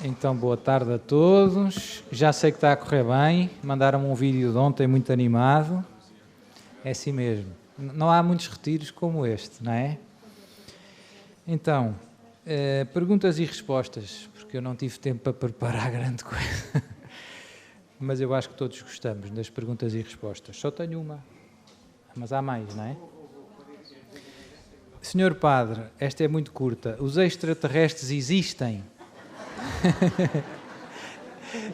Então, boa tarde a todos. Já sei que está a correr bem. Mandaram-me um vídeo de ontem muito animado. É assim mesmo. Não há muitos retiros como este, não é? Então, perguntas e respostas, porque eu não tive tempo para preparar grande coisa. Mas eu acho que todos gostamos das perguntas e respostas. Só tenho uma, mas há mais, não é? Senhor Padre, esta é muito curta. Os extraterrestres existem?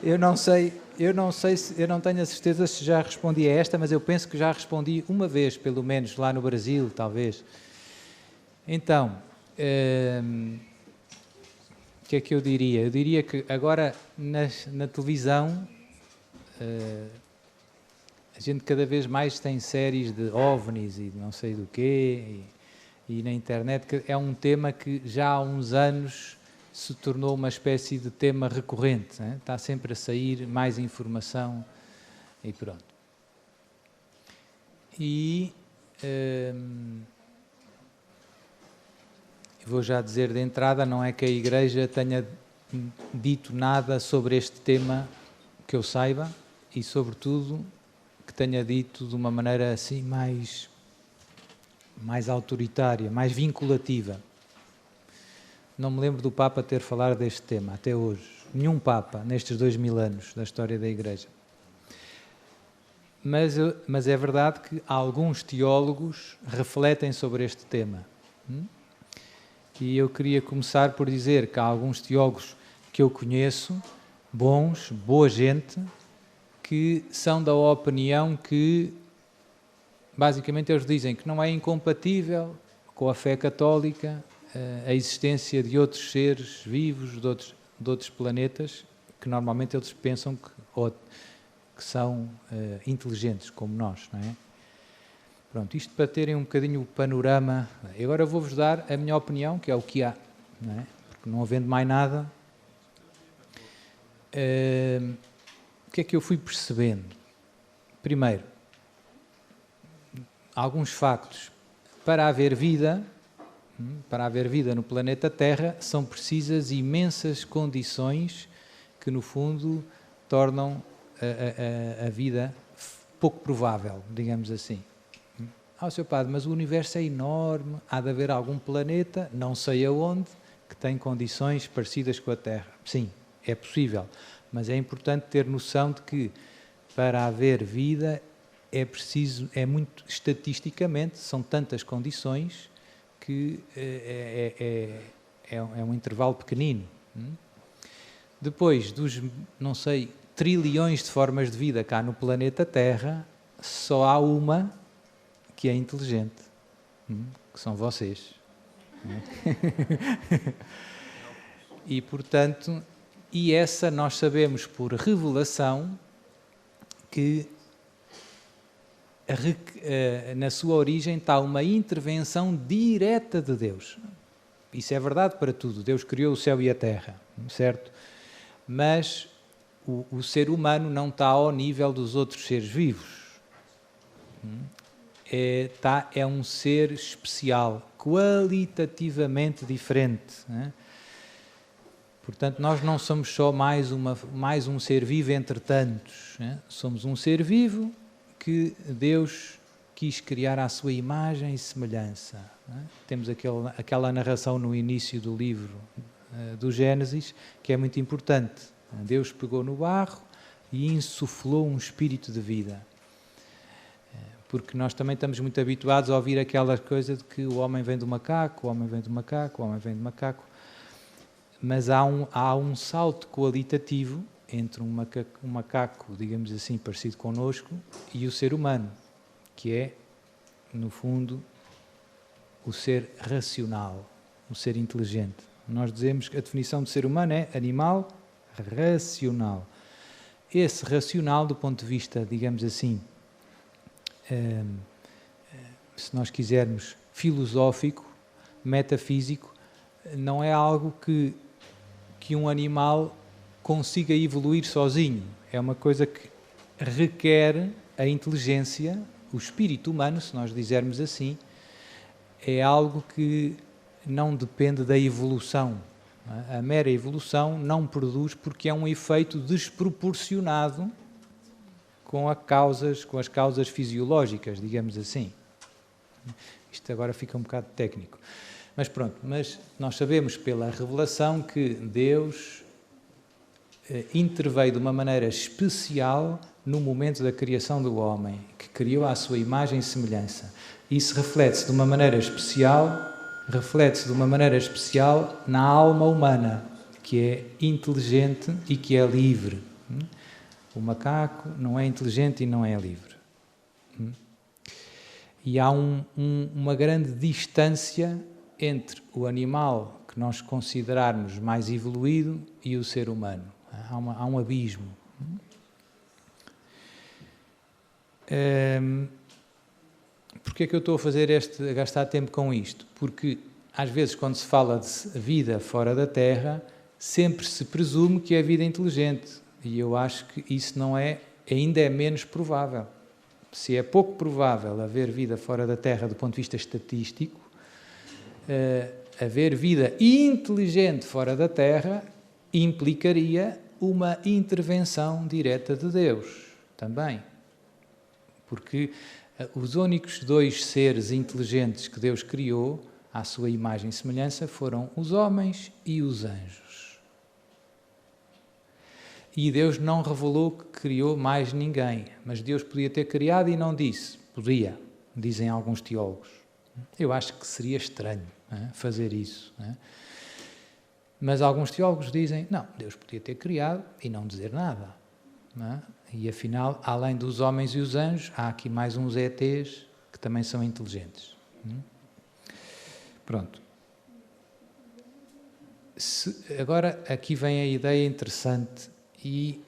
Eu não sei, eu não tenho a certeza se já respondi a esta, mas eu penso que já respondi uma vez, pelo menos, lá no Brasil, talvez. Então, o que é que eu diria? Eu diria que agora na televisão a gente cada vez mais tem séries de OVNIs e de não sei do quê, e na internet, que é um tema que já há uns anos se tornou uma espécie de tema recorrente, né? Está sempre a sair mais informação e pronto. E vou já dizer de entrada, não é que a Igreja tenha dito nada sobre este tema que eu saiba e, sobretudo, que tenha dito de uma maneira assim mais autoritária, mais vinculativa. Não me lembro do Papa ter falado deste tema, até hoje. Nenhum Papa, nestes 2000 anos da história da Igreja. Mas é verdade que alguns teólogos refletem sobre este tema. E eu queria começar por dizer que há alguns teólogos que eu conheço, bons, boa gente, que são da opinião que, basicamente, eles dizem que não é incompatível com a fé católica a existência de outros seres vivos, de outros planetas, que normalmente eles pensam que são inteligentes, como nós, não é? Pronto, isto para terem um bocadinho o panorama. Agora eu vou-vos dar a minha opinião, que é o que há, não é? Porque não havendo mais nada, o que é que eu fui percebendo? Primeiro, alguns factos. Para haver vida no planeta Terra, são precisas imensas condições que, no fundo, tornam a vida pouco provável, digamos assim. Sr. Padre, mas o universo é enorme, há de haver algum planeta, não sei aonde, que tem condições parecidas com a Terra. Sim, é possível, mas é importante ter noção de que, para haver vida, é muito, estatisticamente, são tantas condições que é um intervalo pequenino. Depois dos, não sei, trilhões de formas de vida cá no planeta Terra, só há uma que é inteligente, que são vocês. E, portanto, essa nós sabemos por revelação que na sua origem está uma intervenção direta de Deus. Isso é verdade para tudo. Deus criou o céu e a terra, certo? Mas o ser humano não está ao nível dos outros seres vivos. É um ser especial, qualitativamente diferente, né? Portanto, nós não somos só mais um ser vivo entre tantos, né? Somos um ser vivo que Deus quis criar à sua imagem e semelhança, né? Temos aquela narração no início do livro do Gênesis, que é muito importante. Deus pegou no barro e insuflou um espírito de vida. Porque nós também estamos muito habituados a ouvir aquela coisa de que o homem vem do macaco, o homem vem do macaco, o homem vem do macaco. Mas há um salto qualitativo entre um macaco, digamos assim, parecido connosco, e o ser humano, que é, no fundo, o ser racional, o ser inteligente. Nós dizemos que a definição de ser humano é animal racional. Esse racional, do ponto de vista, digamos assim, se nós quisermos, filosófico, metafísico, não é algo que um animal consiga evoluir sozinho. É uma coisa que requer a inteligência, o espírito humano, se nós dissermos assim, é algo que não depende da evolução. A mera evolução não produz porque é um efeito desproporcionado com as causas fisiológicas, digamos assim. Isto agora fica um bocado técnico. Mas pronto, mas nós sabemos pela revelação que Deus interveio de uma maneira especial no momento da criação do homem, que criou à sua imagem e semelhança. Isso reflete-se de uma maneira especial na alma humana, que é inteligente e que é livre. O macaco não é inteligente e não é livre. E há uma grande distância entre o animal que nós considerarmos mais evoluído e o ser humano. Há um abismo. Porquê é que eu estou a gastar tempo com isto? Porque, às vezes, quando se fala de vida fora da Terra, sempre se presume que é vida inteligente. E eu acho que isso ainda é menos provável. Se é pouco provável haver vida fora da Terra do ponto de vista estatístico, haver vida inteligente fora da Terra implicaria uma intervenção direta de Deus também. Porque os únicos dois seres inteligentes que Deus criou, à sua imagem e semelhança, foram os homens e os anjos. E Deus não revelou que criou mais ninguém, mas Deus podia ter criado e não disse. Podia, dizem alguns teólogos. Eu acho que seria estranho fazer isso. Mas alguns teólogos dizem, não, Deus podia ter criado e não dizer nada. E afinal, além dos homens e os anjos, há aqui mais uns ETs que também são inteligentes. Pronto. Agora, aqui vem a ideia interessante e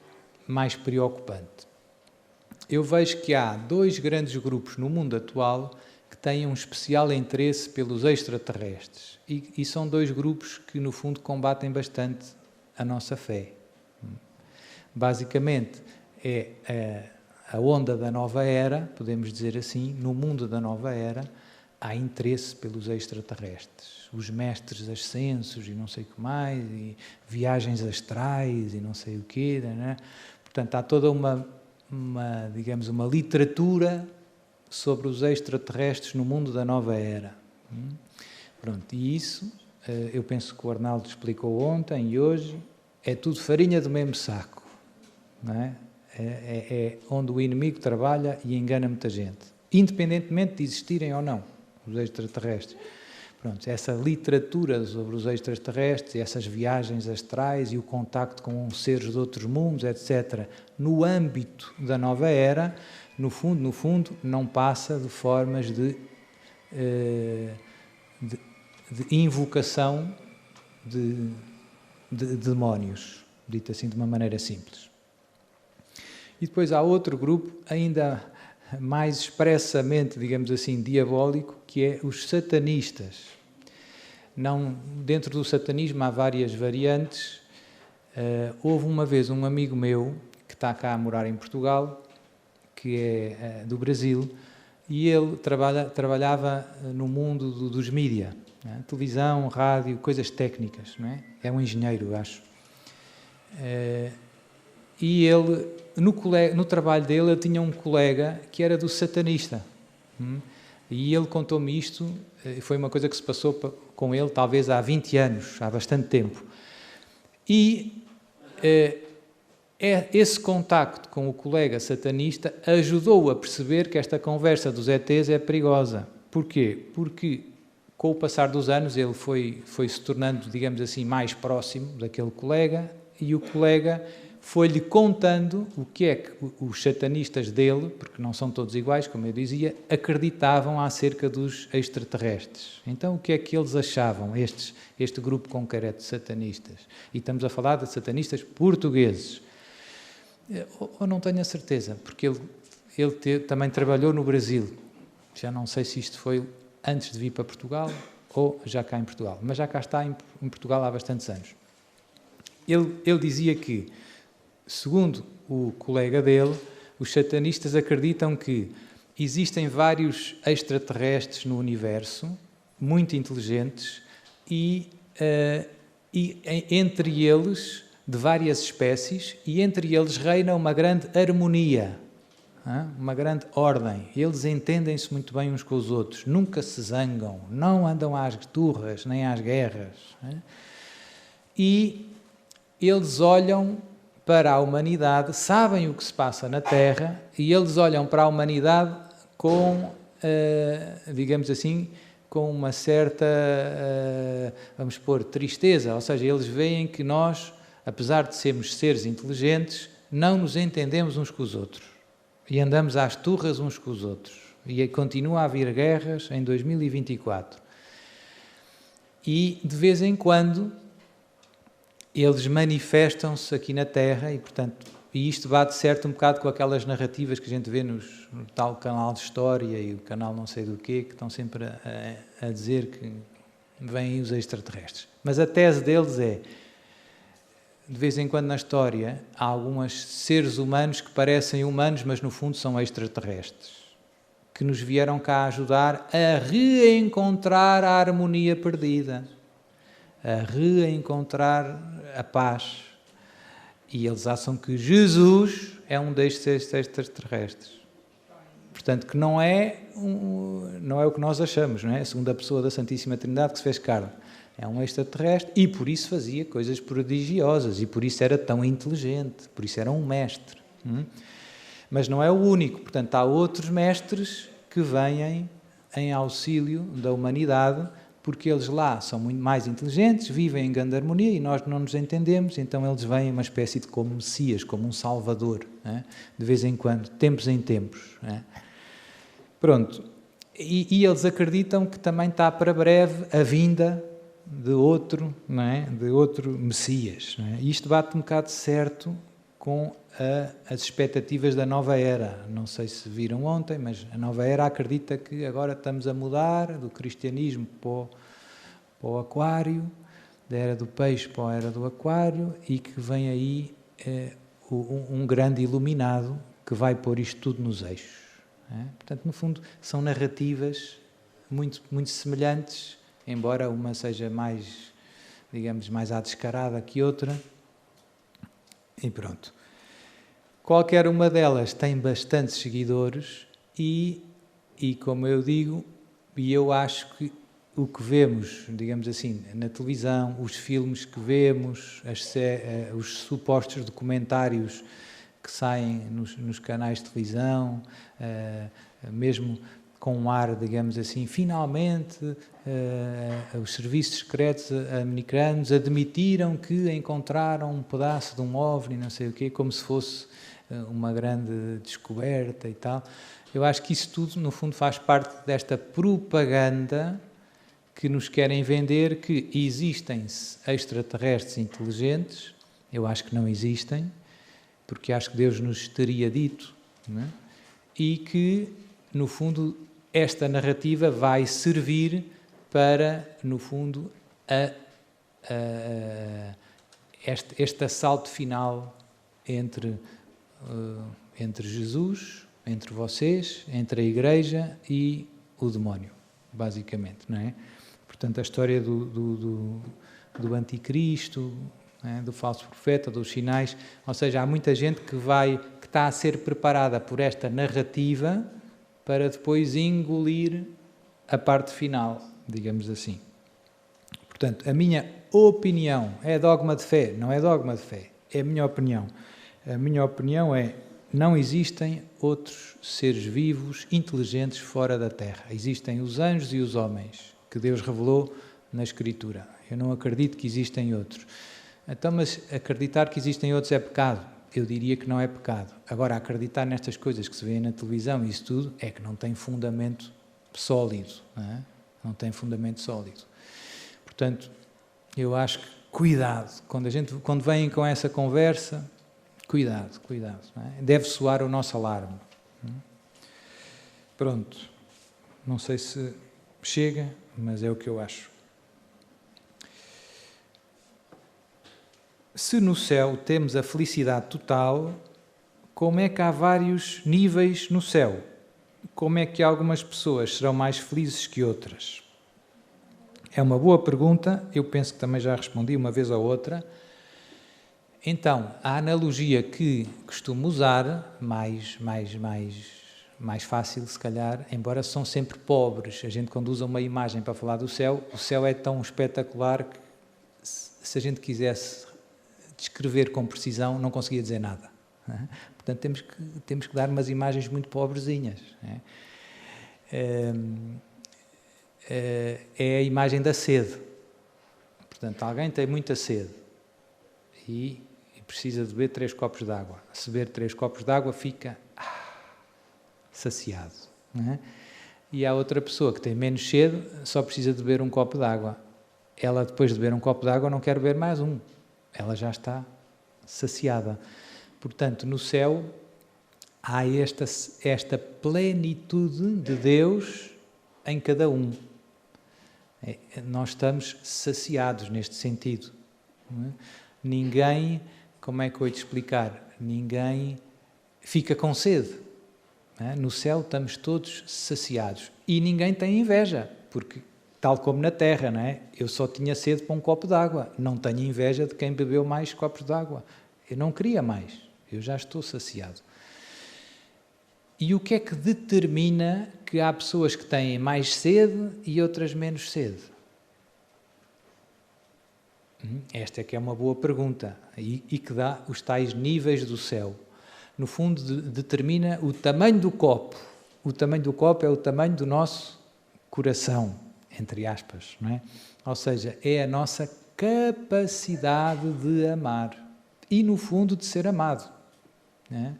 mais preocupante. Eu vejo que há dois grandes grupos no mundo atual que têm um especial interesse pelos extraterrestres. E são dois grupos que, no fundo, combatem bastante a nossa fé. Basicamente, é a onda da nova era, podemos dizer assim, no mundo da nova era, há interesse pelos extraterrestres. Os mestres ascensos e não sei o que mais, e viagens astrais e não sei o quê. Né? Portanto, há toda uma literatura sobre os extraterrestres no mundo da nova era. Pronto, e isso, eu penso que o Arnaldo explicou ontem e hoje, é tudo farinha do mesmo saco. Não é? É onde o inimigo trabalha e engana muita gente, independentemente de existirem ou não os extraterrestres. Pronto, essa literatura sobre os extraterrestres, essas viagens astrais e o contacto com seres de outros mundos, etc., no âmbito da nova era, no fundo, não passa de formas de invocação de demónios, dito assim de uma maneira simples. E depois há outro grupo, ainda mais expressamente, digamos assim, diabólico, que é os satanistas. Dentro do satanismo há várias variantes. Houve uma vez um amigo meu, que está cá a morar em Portugal, que é do Brasil, e ele trabalhava no mundo dos mídia, né? Televisão, rádio, coisas técnicas, não é? É um engenheiro, eu acho. E ele, no trabalho dele, ele tinha um colega que era do satanista. E ele contou-me isto, foi uma coisa que se passou com ele talvez há 20 anos, há bastante tempo. E esse contacto com o colega satanista ajudou a perceber que esta conversa dos ETs é perigosa. Porquê? Porque com o passar dos anos ele foi se tornando, digamos assim, mais próximo daquele colega, e o colega foi-lhe contando o que é que os satanistas dele, porque não são todos iguais, como eu dizia, acreditavam acerca dos extraterrestres. Então, o que é que eles achavam, este grupo concreto de satanistas? E estamos a falar de satanistas portugueses. Ou não tenho a certeza, porque ele também trabalhou no Brasil. Já não sei se isto foi antes de vir para Portugal ou já cá em Portugal, mas já cá está em Portugal há bastantes anos. Ele dizia que, segundo o colega dele, os satanistas acreditam que existem vários extraterrestres no universo, muito inteligentes, e e entre eles, de várias espécies, e entre eles reina uma grande harmonia, uma grande ordem. Eles entendem-se muito bem uns com os outros, nunca se zangam, não andam às turras nem às guerras. E eles olham para a humanidade, sabem o que se passa na Terra, e eles olham para a humanidade com, digamos assim, com uma certa, vamos pôr, tristeza. Ou seja, eles veem que nós, apesar de sermos seres inteligentes, não nos entendemos uns com os outros. E andamos às turras uns com os outros. E continua a haver guerras em 2024. E, de vez em quando, eles manifestam-se aqui na Terra e, portanto, isto bate certo um bocado com aquelas narrativas que a gente vê no tal canal de História e o canal não sei do quê, que estão sempre a dizer que vêm os extraterrestres. Mas a tese deles é, de vez em quando na história, há alguns seres humanos que parecem humanos, mas no fundo são extraterrestres, que nos vieram cá ajudar a reencontrar a harmonia perdida, a reencontrar a paz. E eles acham que Jesus é um destes extraterrestres. Portanto, que não é o que nós achamos, não é? A segunda pessoa da Santíssima Trindade que se fez carne. É um extraterrestre e por isso fazia coisas prodigiosas e por isso era tão inteligente, por isso era um mestre. Mas não é o único. Portanto, há outros mestres que vêm em auxílio da humanidade, porque eles lá são muito mais inteligentes, vivem em grande harmonia e nós não nos entendemos, então eles vêm uma espécie de como Messias, como um Salvador, de vez em quando, tempos em tempos. Pronto. E eles acreditam que também está para breve a vinda de outro, não é? De outro Messias. Não é? E isto bate um bocado certo com as expectativas da nova era. Não sei se viram ontem, mas a nova era acredita que agora estamos a mudar do cristianismo para o aquário, da era do peixe para a era do aquário, e que vem aí um grande iluminado que vai pôr isto tudo nos eixos. Portanto, no fundo, são narrativas muito, muito semelhantes, embora uma seja mais, digamos, mais à descarada que outra. E pronto. Qualquer uma delas tem bastantes seguidores e como eu digo, e eu acho que o que vemos, digamos assim, na televisão, os filmes que vemos, os supostos documentários que saem nos canais de televisão, mesmo com um ar, digamos assim, finalmente os serviços secretos americanos admitiram que encontraram um pedaço de um OVNI, não sei o quê, como se fosse uma grande descoberta e tal. Eu acho que isso tudo, no fundo, faz parte desta propaganda que nos querem vender que existem extraterrestres inteligentes. Eu acho que não existem, porque acho que Deus nos teria dito, não é? E que, no fundo, esta narrativa vai servir para, no fundo, este assalto final entre Jesus, entre vocês, entre a Igreja e o demónio, basicamente, não é? Portanto, a história do anticristo, do falso profeta, dos sinais, ou seja, há muita gente que está a ser preparada por esta narrativa para depois engolir a parte final, digamos assim. Portanto, a minha opinião é dogma de fé, não é dogma de fé, é a minha opinião. A minha opinião é: não existem outros seres vivos inteligentes fora da Terra. Existem os anjos e os homens, que Deus revelou na Escritura. Eu não acredito que existem outros. Então, mas acreditar que existem outros é pecado? Eu diria que não é pecado. Agora, acreditar nestas coisas que se vêem na televisão e isso tudo, é que não tem fundamento sólido. Não tem fundamento sólido. Portanto, eu acho que cuidado. Quando vêm com essa conversa, cuidado. Não é? Deve soar o nosso alarme. Pronto. Não sei se chega, mas é o que eu acho. Se no céu temos a felicidade total, como é que há vários níveis no céu? Como é que algumas pessoas serão mais felizes que outras? É uma boa pergunta, eu penso que também já respondi uma vez ou outra. Então, a analogia que costumo usar, mais fácil se calhar, embora são sempre pobres, a gente quando usa uma imagem para falar do céu, o céu é tão espetacular que se a gente quisesse descrever com precisão, não conseguia dizer nada. Não é? Portanto, temos que dar umas imagens muito pobrezinhas. Não é? É a imagem da sede. Portanto, alguém tem muita sede e precisa de beber 3 copos de água. Se beber 3 copos de água, fica saciado. Não é? E há outra pessoa que tem menos sede, só precisa de beber um copo de água. Ela, depois de beber um copo de água, não quer beber mais um. Ela já está saciada. Portanto, no céu há esta plenitude de Deus em cada um. Nós estamos saciados neste sentido. Não é? Ninguém, como é que eu ia te explicar? Ninguém fica com sede. Não é? No céu estamos todos saciados. E ninguém tem inveja, porque, tal como na terra, não é? Eu só tinha sede para um copo de água. Não tenho inveja de quem bebeu mais copos de água. Eu não queria mais. Eu já estou saciado. E o que é que determina que há pessoas que têm mais sede e outras menos sede? Esta é que é uma boa pergunta e que dá os tais níveis do céu. No fundo, determina o tamanho do copo. O tamanho do copo é o tamanho do nosso coração, entre aspas, não é? Ou seja, é a nossa capacidade de amar e, no fundo, de ser amado. Não é?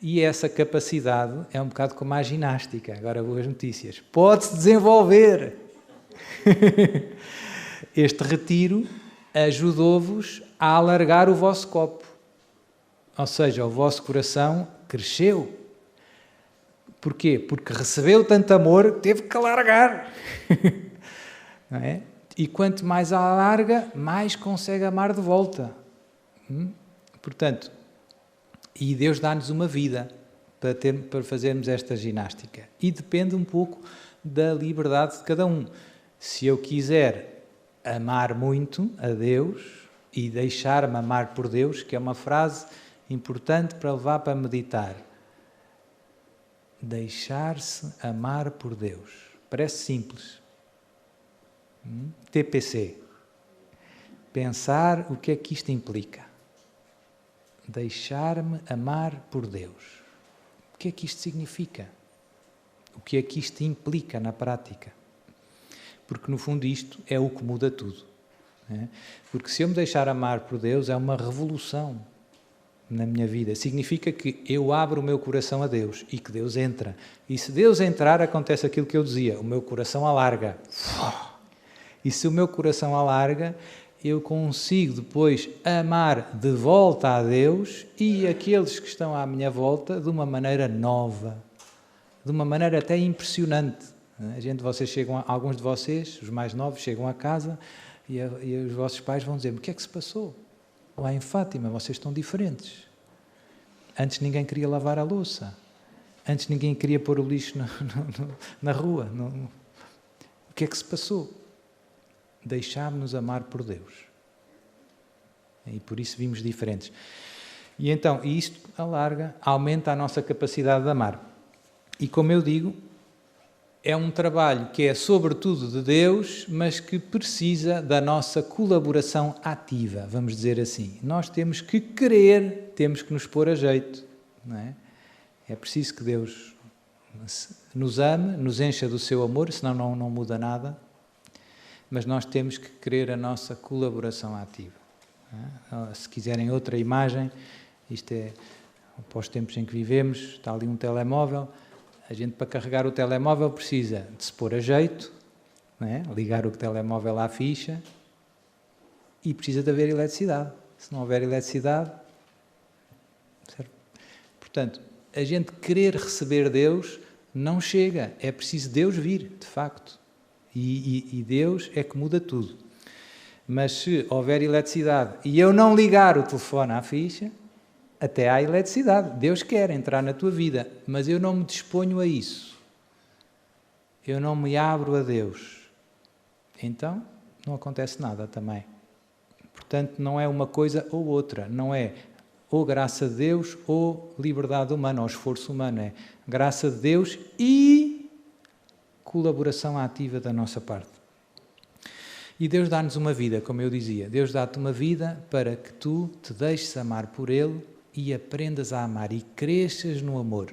E essa capacidade é um bocado como a ginástica. Agora, boas notícias. Pode-se desenvolver. Este retiro ajudou-vos a alargar o vosso copo. Ou seja, o vosso coração cresceu. Porquê? Porque recebeu tanto amor, teve que alargar. Não é? E quanto mais alarga, mais consegue amar de volta. Portanto, e Deus dá-nos uma vida para fazermos esta ginástica. E depende um pouco da liberdade de cada um. Se eu quiser amar muito a Deus e deixar-me amar por Deus, que é uma frase importante para levar para meditar. Deixar-se amar por Deus. Parece simples. TPC. Pensar o que é que isto implica. Deixar-me amar por Deus. O que é que isto significa? O que é que isto implica na prática? Porque, no fundo, isto é o que muda tudo. Né? Porque se eu me deixar amar por Deus, é uma revolução na minha vida. Significa que eu abro o meu coração a Deus e que Deus entra. E se Deus entrar, acontece aquilo que eu dizia. O meu coração alarga. E se o meu coração alarga, eu consigo depois amar de volta a Deus e aqueles que estão à minha volta de uma maneira nova, de uma maneira até impressionante. Alguns de vocês, os mais novos, chegam a casa e os vossos pais vão dizer: o que é que se passou? Lá em Fátima, vocês estão diferentes. Antes ninguém queria lavar a louça. Antes ninguém queria pôr o lixo na rua. O que é que se passou? Deixámos-nos amar por Deus. E por isso vimos diferentes. E então, isto alarga, aumenta a nossa capacidade de amar. E como eu digo, é um trabalho que é sobretudo de Deus, mas que precisa da nossa colaboração ativa, vamos dizer assim. Nós temos que querer, temos que nos pôr a jeito. Não é? É preciso que Deus nos ame, nos encha do seu amor, senão não muda nada. Mas nós temos que querer a nossa colaboração ativa. Se quiserem outra imagem, isto é para os tempos em que vivemos, está ali um telemóvel, a gente para carregar o telemóvel precisa de se pôr a jeito, não é? Ligar o telemóvel à ficha e precisa de haver eletricidade. Se não houver eletricidade, certo? Portanto, a gente querer receber Deus não chega, é preciso Deus vir, de facto. E Deus é que muda tudo. Mas se houver eletricidade e eu não ligar o telefone à ficha, até há eletricidade. Deus quer entrar na tua vida, mas eu não me disponho a isso. Eu não me abro a Deus. então não acontece nada também. Portanto, não é uma coisa ou outra, não é ou graça de Deus ou liberdade humana, ou esforço humano, é graça de Deus e colaboração ativa da nossa parte. E Deus dá-nos uma vida, como eu dizia, Deus dá-te uma vida para que tu te deixes amar por Ele e aprendas a amar e cresças no amor.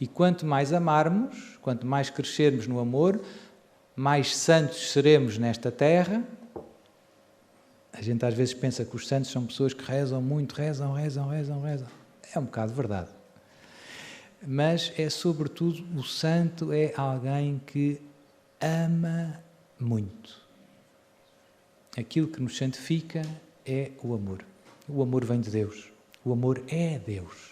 E quanto mais amarmos, quanto mais crescermos no amor, mais santos seremos nesta terra. A gente às vezes pensa que os santos são pessoas que rezam muito, rezam. É um bocado verdade. Mas é sobretudo, o santo é alguém que ama muito. Aquilo que nos santifica é o amor. O amor vem de Deus. O amor é Deus.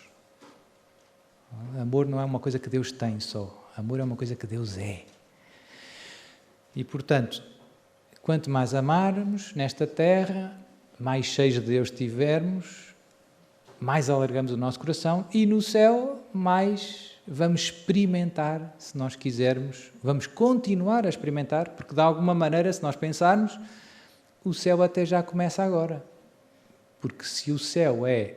Amor não é uma coisa que Deus tem só. Amor é uma coisa que Deus é. E, portanto, quanto mais amarmos nesta terra, mais cheios de Deus tivermos, mais alargamos o nosso coração e no céu mais vamos experimentar, se nós quisermos, vamos continuar a experimentar, porque de alguma maneira, se nós pensarmos, o céu até já começa agora. Porque se o céu é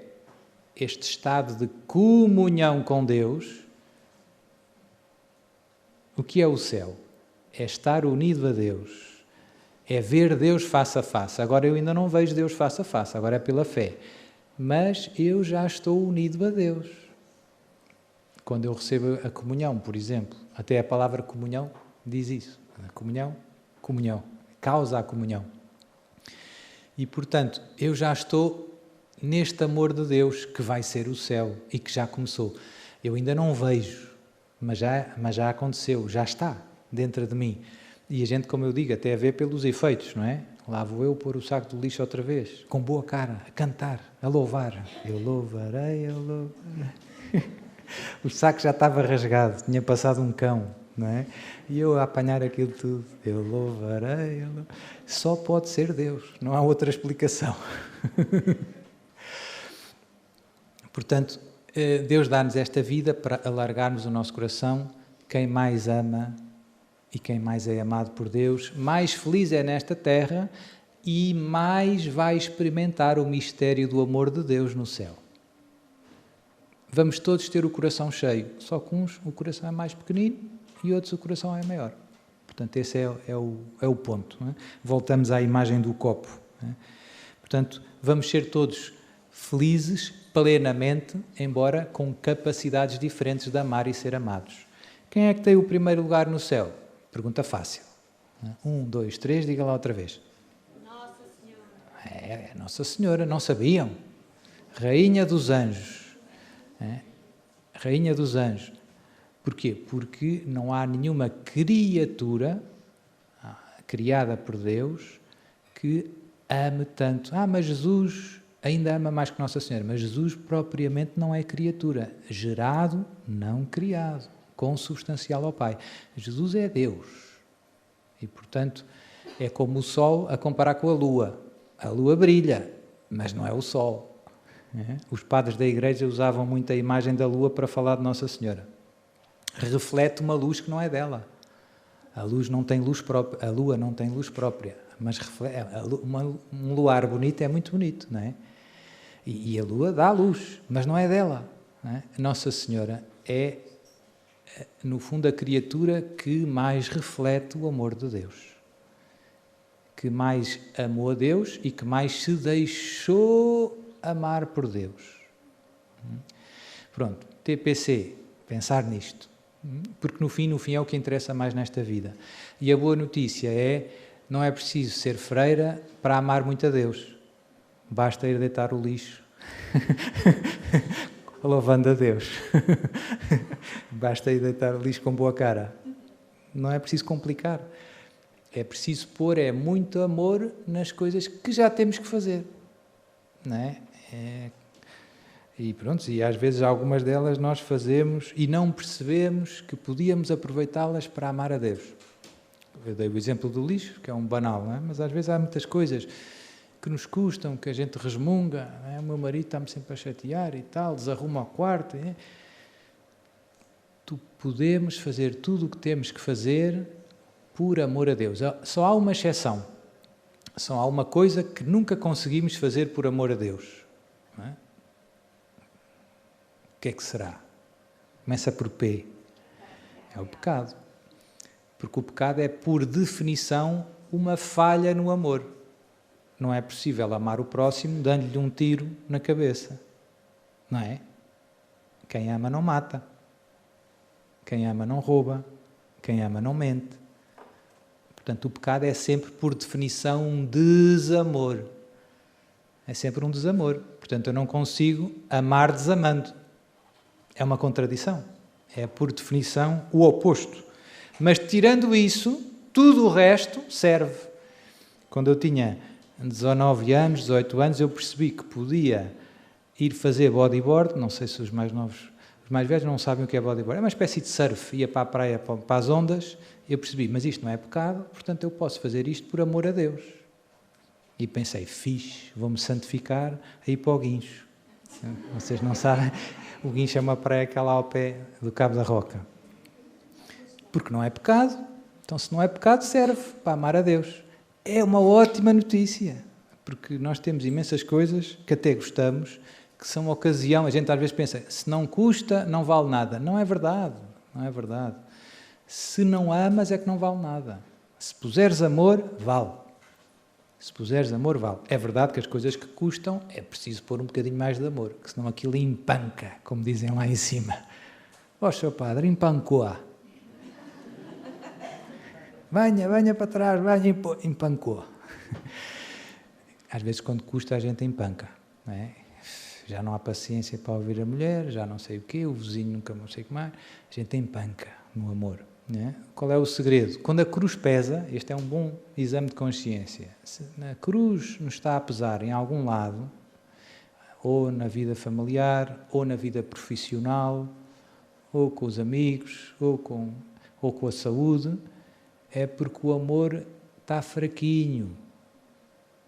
este estado de comunhão com Deus, o que é o céu? É estar unido a Deus. É ver Deus face a face. Agora eu ainda não vejo Deus face a face, agora é pela fé. Mas eu já estou unido a Deus. Quando eu recebo a comunhão, por exemplo, até a palavra comunhão diz isso. A comunhão, causa a comunhão. E, portanto, eu já estou neste amor de Deus que vai ser o céu e que já começou. Eu ainda não vejo, mas já aconteceu, já está dentro de mim. E a gente, como eu digo, até a ver pelos efeitos, não é? Lá vou eu pôr o saco do lixo outra vez, com boa cara, a cantar, a louvar. Eu louvarei. O saco já estava rasgado, tinha passado um cão, não é? E eu a apanhar aquilo tudo, eu louvarei. Só pode ser Deus, não há outra explicação. Portanto, Deus dá-nos esta vida para alargarmos o nosso coração. Quem mais ama e quem mais é amado por Deus, mais feliz é nesta terra e mais vai experimentar o mistério do amor de Deus no céu. Vamos todos ter o coração cheio, só que uns o coração é mais pequenino e outros o coração é maior. Portanto, esse é o ponto. Não é? Voltamos à imagem do copo. Não é? Portanto, vamos ser todos felizes plenamente, embora com capacidades diferentes de amar e ser amados. Quem é que tem o primeiro lugar no céu? Pergunta fácil. 1, 2, 3, diga lá outra vez. Nossa Senhora. É Nossa Senhora, não sabiam? Rainha dos anjos. Rainha dos anjos. Porquê? Porque não há nenhuma criatura criada por Deus que ame tanto. Mas Jesus ainda ama mais que Nossa Senhora. Mas Jesus propriamente não é criatura. Gerado, não criado. Consubstancial ao Pai. Jesus é Deus. E, portanto, é como o Sol a comparar com a Lua. A Lua brilha, mas não é o Sol. Os padres da Igreja usavam muito a imagem da Lua para falar de Nossa Senhora. Reflete uma luz que não é dela. A luz não tem luz própria, a Lua não tem luz própria, mas reflete, um luar bonito é muito bonito, não é? E a Lua dá luz, mas não é dela. Não é? Nossa Senhora é, no fundo, a criatura que mais reflete o amor de Deus. Que mais amou a Deus e que mais se deixou amar por Deus. Pronto, TPC, pensar nisto. Porque no fim é o que interessa mais nesta vida. E a boa notícia é, não é preciso ser freira para amar muito a Deus. Basta ir deitar o lixo. Louvando a Deus. Basta ir deitar o lixo com boa cara. Não é preciso complicar. É preciso pôr muito amor nas coisas que já temos que fazer. Não é? E pronto, e às vezes algumas delas nós fazemos e não percebemos que podíamos aproveitá-las para amar a Deus. Eu dei o exemplo do lixo, que é um banal, não é? Mas às vezes há muitas coisas que nos custam, que a gente resmunga, não é? O meu marido está-me sempre a chatear e tal, desarruma o quarto. Podemos fazer tudo o que temos que fazer por amor a Deus. Só há uma exceção. Só há uma coisa que nunca conseguimos fazer por amor a Deus. Não é? O que é que será? Começa por P. É o pecado. Porque o pecado é, por definição, uma falha no amor. Não é possível amar o próximo dando-lhe um tiro na cabeça. Não é? Quem ama não mata. Quem ama não rouba. Quem ama não mente. Portanto, o pecado é sempre, por definição, um desamor. É sempre um desamor. Portanto, eu não consigo amar desamando. É uma contradição. É, por definição, o oposto. Mas, tirando isso, tudo o resto serve. Quando eu tinha 19 anos, 18 anos, eu percebi que podia ir fazer bodyboard. Não sei se os mais novos, os mais velhos não sabem o que é bodyboard. É uma espécie de surf. Ia para a praia, para as ondas. Eu percebi, mas isto não é pecado, portanto eu posso fazer isto por amor a Deus. E pensei, fixe, vou-me santificar a ir para o Guincho. Vocês não sabem, o Guincho é uma praia que há lá ao pé do Cabo da Roca. Porque não é pecado, então se não é pecado serve para amar a Deus. É uma ótima notícia, porque nós temos imensas coisas que até gostamos, que são ocasião, a gente às vezes pensa, se não custa, não vale nada. Não é verdade, não é verdade. Se não amas é que não vale nada. Se puseres amor, vale. Se puseres amor, vale. É verdade que as coisas que custam é preciso pôr um bocadinho mais de amor, que senão aquilo empanca, como dizem lá em cima. Ó, seu padre, empancou-a. Venha para trás, venha, empancou. Às vezes quando custa a gente empanca, não é? Já não há paciência para ouvir a mulher, já não sei o quê, o vizinho nunca não sei o que mais. A gente empanca no amor. É? Qual é o segredo? Quando a cruz pesa, este é um bom exame de consciência, se a cruz nos está a pesar em algum lado, ou na vida familiar, ou na vida profissional, ou com os amigos, ou com a saúde, é porque o amor está fraquinho.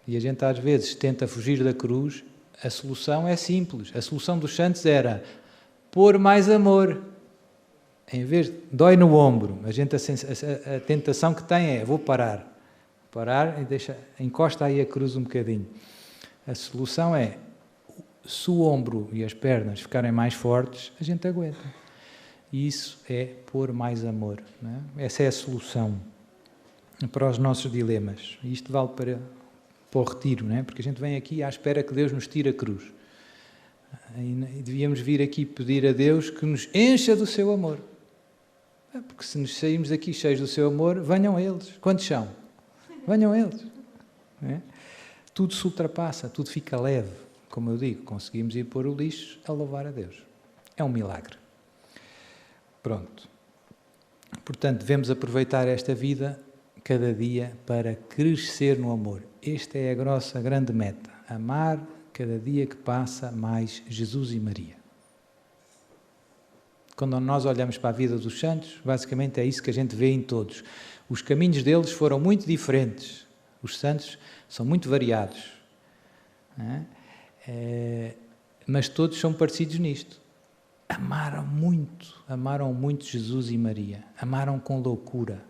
E a gente às vezes tenta fugir da cruz. A solução é simples. A solução dos santos era pôr mais amor. Em vez de dói no ombro, a tentação que tem é, vou parar e encosta aí a cruz um bocadinho. A solução é, se o ombro e as pernas ficarem mais fortes, a gente aguenta. E isso é pôr mais amor. Não é? Essa é a solução para os nossos dilemas. E isto vale para o retiro, não é? Porque a gente vem aqui à espera que Deus nos tire a cruz. E devíamos vir aqui pedir a Deus que nos encha do seu amor. Porque se nos saímos daqui cheios do seu amor, venham eles. Quantos são? Venham eles. Não é? Tudo se ultrapassa, tudo fica leve. Como eu digo, conseguimos ir pôr o lixo a louvar a Deus. É um milagre. Pronto. Portanto, devemos aproveitar esta vida cada dia para crescer no amor. Esta é a nossa grande meta. Amar cada dia que passa mais Jesus e Maria. Quando nós olhamos para a vida dos santos, basicamente é isso que a gente vê em todos. Os caminhos deles foram muito diferentes. Os santos são muito variados. Não é? Mas todos são parecidos nisto. Amaram muito Jesus e Maria. Amaram com loucura.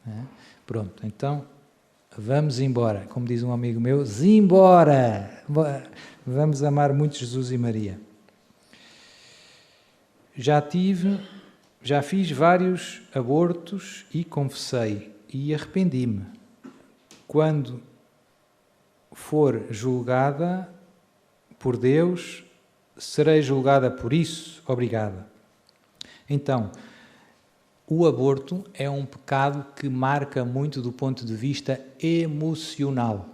Não é? Pronto, então vamos embora. Como diz um amigo meu, zimbora! Vamos amar muito Jesus e Maria. Já fiz vários abortos e confessei e arrependi-me. Quando for julgada por Deus, serei julgada por isso. Obrigada. Então, o aborto é um pecado que marca muito do ponto de vista emocional.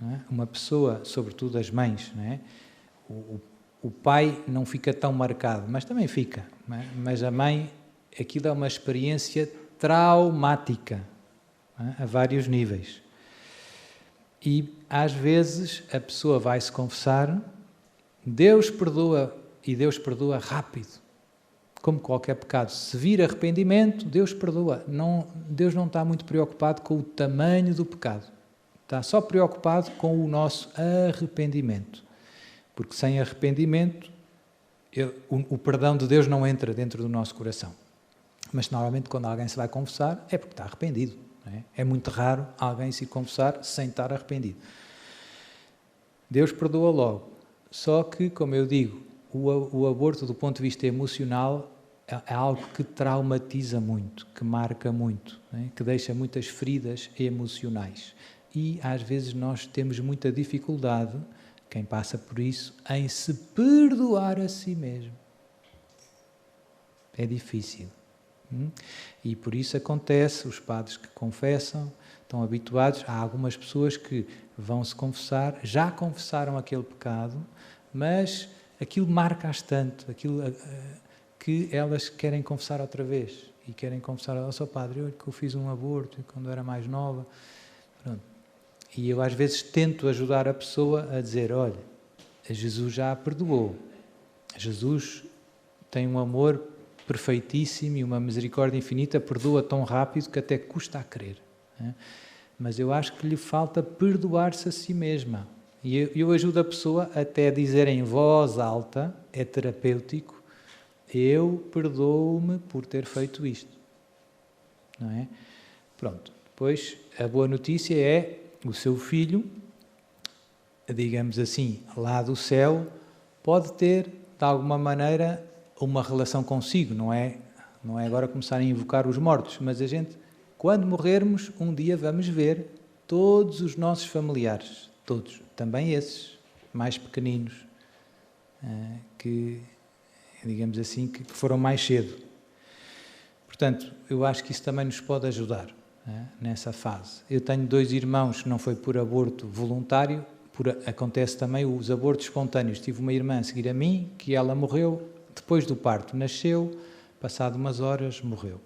Não é? Uma pessoa, sobretudo as mães, não é? O pai não fica tão marcado, mas também fica. Não é? Mas a mãe, aquilo é uma experiência traumática, não é? A vários níveis. E às vezes a pessoa vai se confessar, Deus perdoa e Deus perdoa rápido. Como qualquer pecado, se vir arrependimento, Deus perdoa. Deus não está muito preocupado com o tamanho do pecado. Está só preocupado com o nosso arrependimento. Porque sem arrependimento, o perdão de Deus não entra dentro do nosso coração. Mas normalmente quando alguém se vai confessar é porque está arrependido. Não é? É muito raro alguém se confessar sem estar arrependido. Deus perdoa logo. Só que, como eu digo, o aborto do ponto de vista emocional é algo que traumatiza muito, que marca muito, não é? Que deixa muitas feridas emocionais. E às vezes nós temos muita dificuldade, quem passa por isso, em se perdoar a si mesmo. É difícil. E por isso acontece, os padres que confessam, estão habituados, há algumas pessoas que vão se confessar, já confessaram aquele pecado, mas aquilo marca-as tanto, aquilo que elas querem confessar outra vez. E querem confessar ao seu padre, olha que eu fiz um aborto quando era mais nova. Pronto. E eu às vezes tento ajudar a pessoa a dizer, olha, Jesus já a perdoou. Jesus tem um amor perfeitíssimo e uma misericórdia infinita, perdoa tão rápido que até custa a crer. Né? Mas eu acho que lhe falta perdoar-se a si mesma. E eu ajudo a pessoa até a dizer em voz alta, é terapêutico, eu perdoo-me por ter feito isto. Não é? Pronto. Depois, a boa notícia é o seu filho, digamos assim, lá do céu, pode ter, de alguma maneira, uma relação consigo, não é agora começar a invocar os mortos, mas a gente, quando morrermos, um dia vamos ver todos os nossos familiares, todos, também esses, mais pequeninos, que, digamos assim, que foram mais cedo. Portanto, eu acho que isso também nos pode ajudar nessa fase. Eu tenho 2 irmãos que não foi por aborto voluntário, acontece também os abortos espontâneos. Tive uma irmã a seguir a mim, que ela morreu depois do parto, nasceu, passado umas horas, morreu.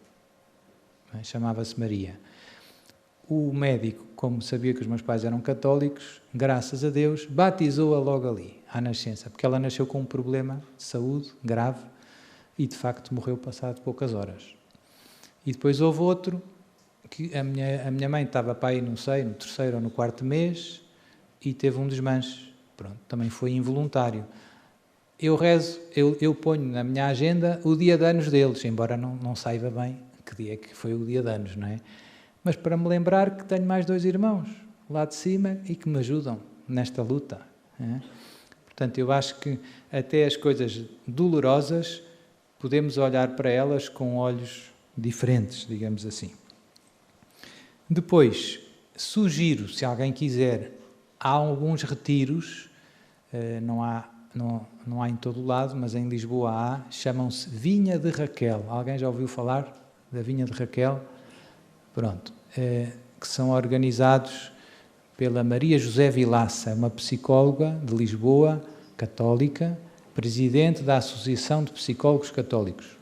Chamava-se Maria. O médico, como sabia que os meus pais eram católicos, graças a Deus, batizou-a logo ali, à nascença, porque ela nasceu com um problema de saúde grave e, de facto, morreu passado poucas horas. E depois houve outro, que a minha mãe estava para aí, não sei, no 3º ou no 4º mês, e teve um desmanche. Pronto, também foi involuntário. Eu rezo, eu ponho na minha agenda o dia de anos deles, embora não saiba bem que dia que foi o dia de anos, não é? Mas para me lembrar que tenho mais 2 irmãos lá de cima e que me ajudam nesta luta. É? Portanto, eu acho que até as coisas dolorosas podemos olhar para elas com olhos diferentes, digamos assim. Depois, sugiro, se alguém quiser, há alguns retiros, não há em todo o lado, mas em Lisboa há, chamam-se Vinha de Raquel. Alguém já ouviu falar da Vinha de Raquel? Pronto. Que são organizados pela Maria José Vilaça, uma psicóloga de Lisboa, católica, presidente da Associação de Psicólogos Católicos.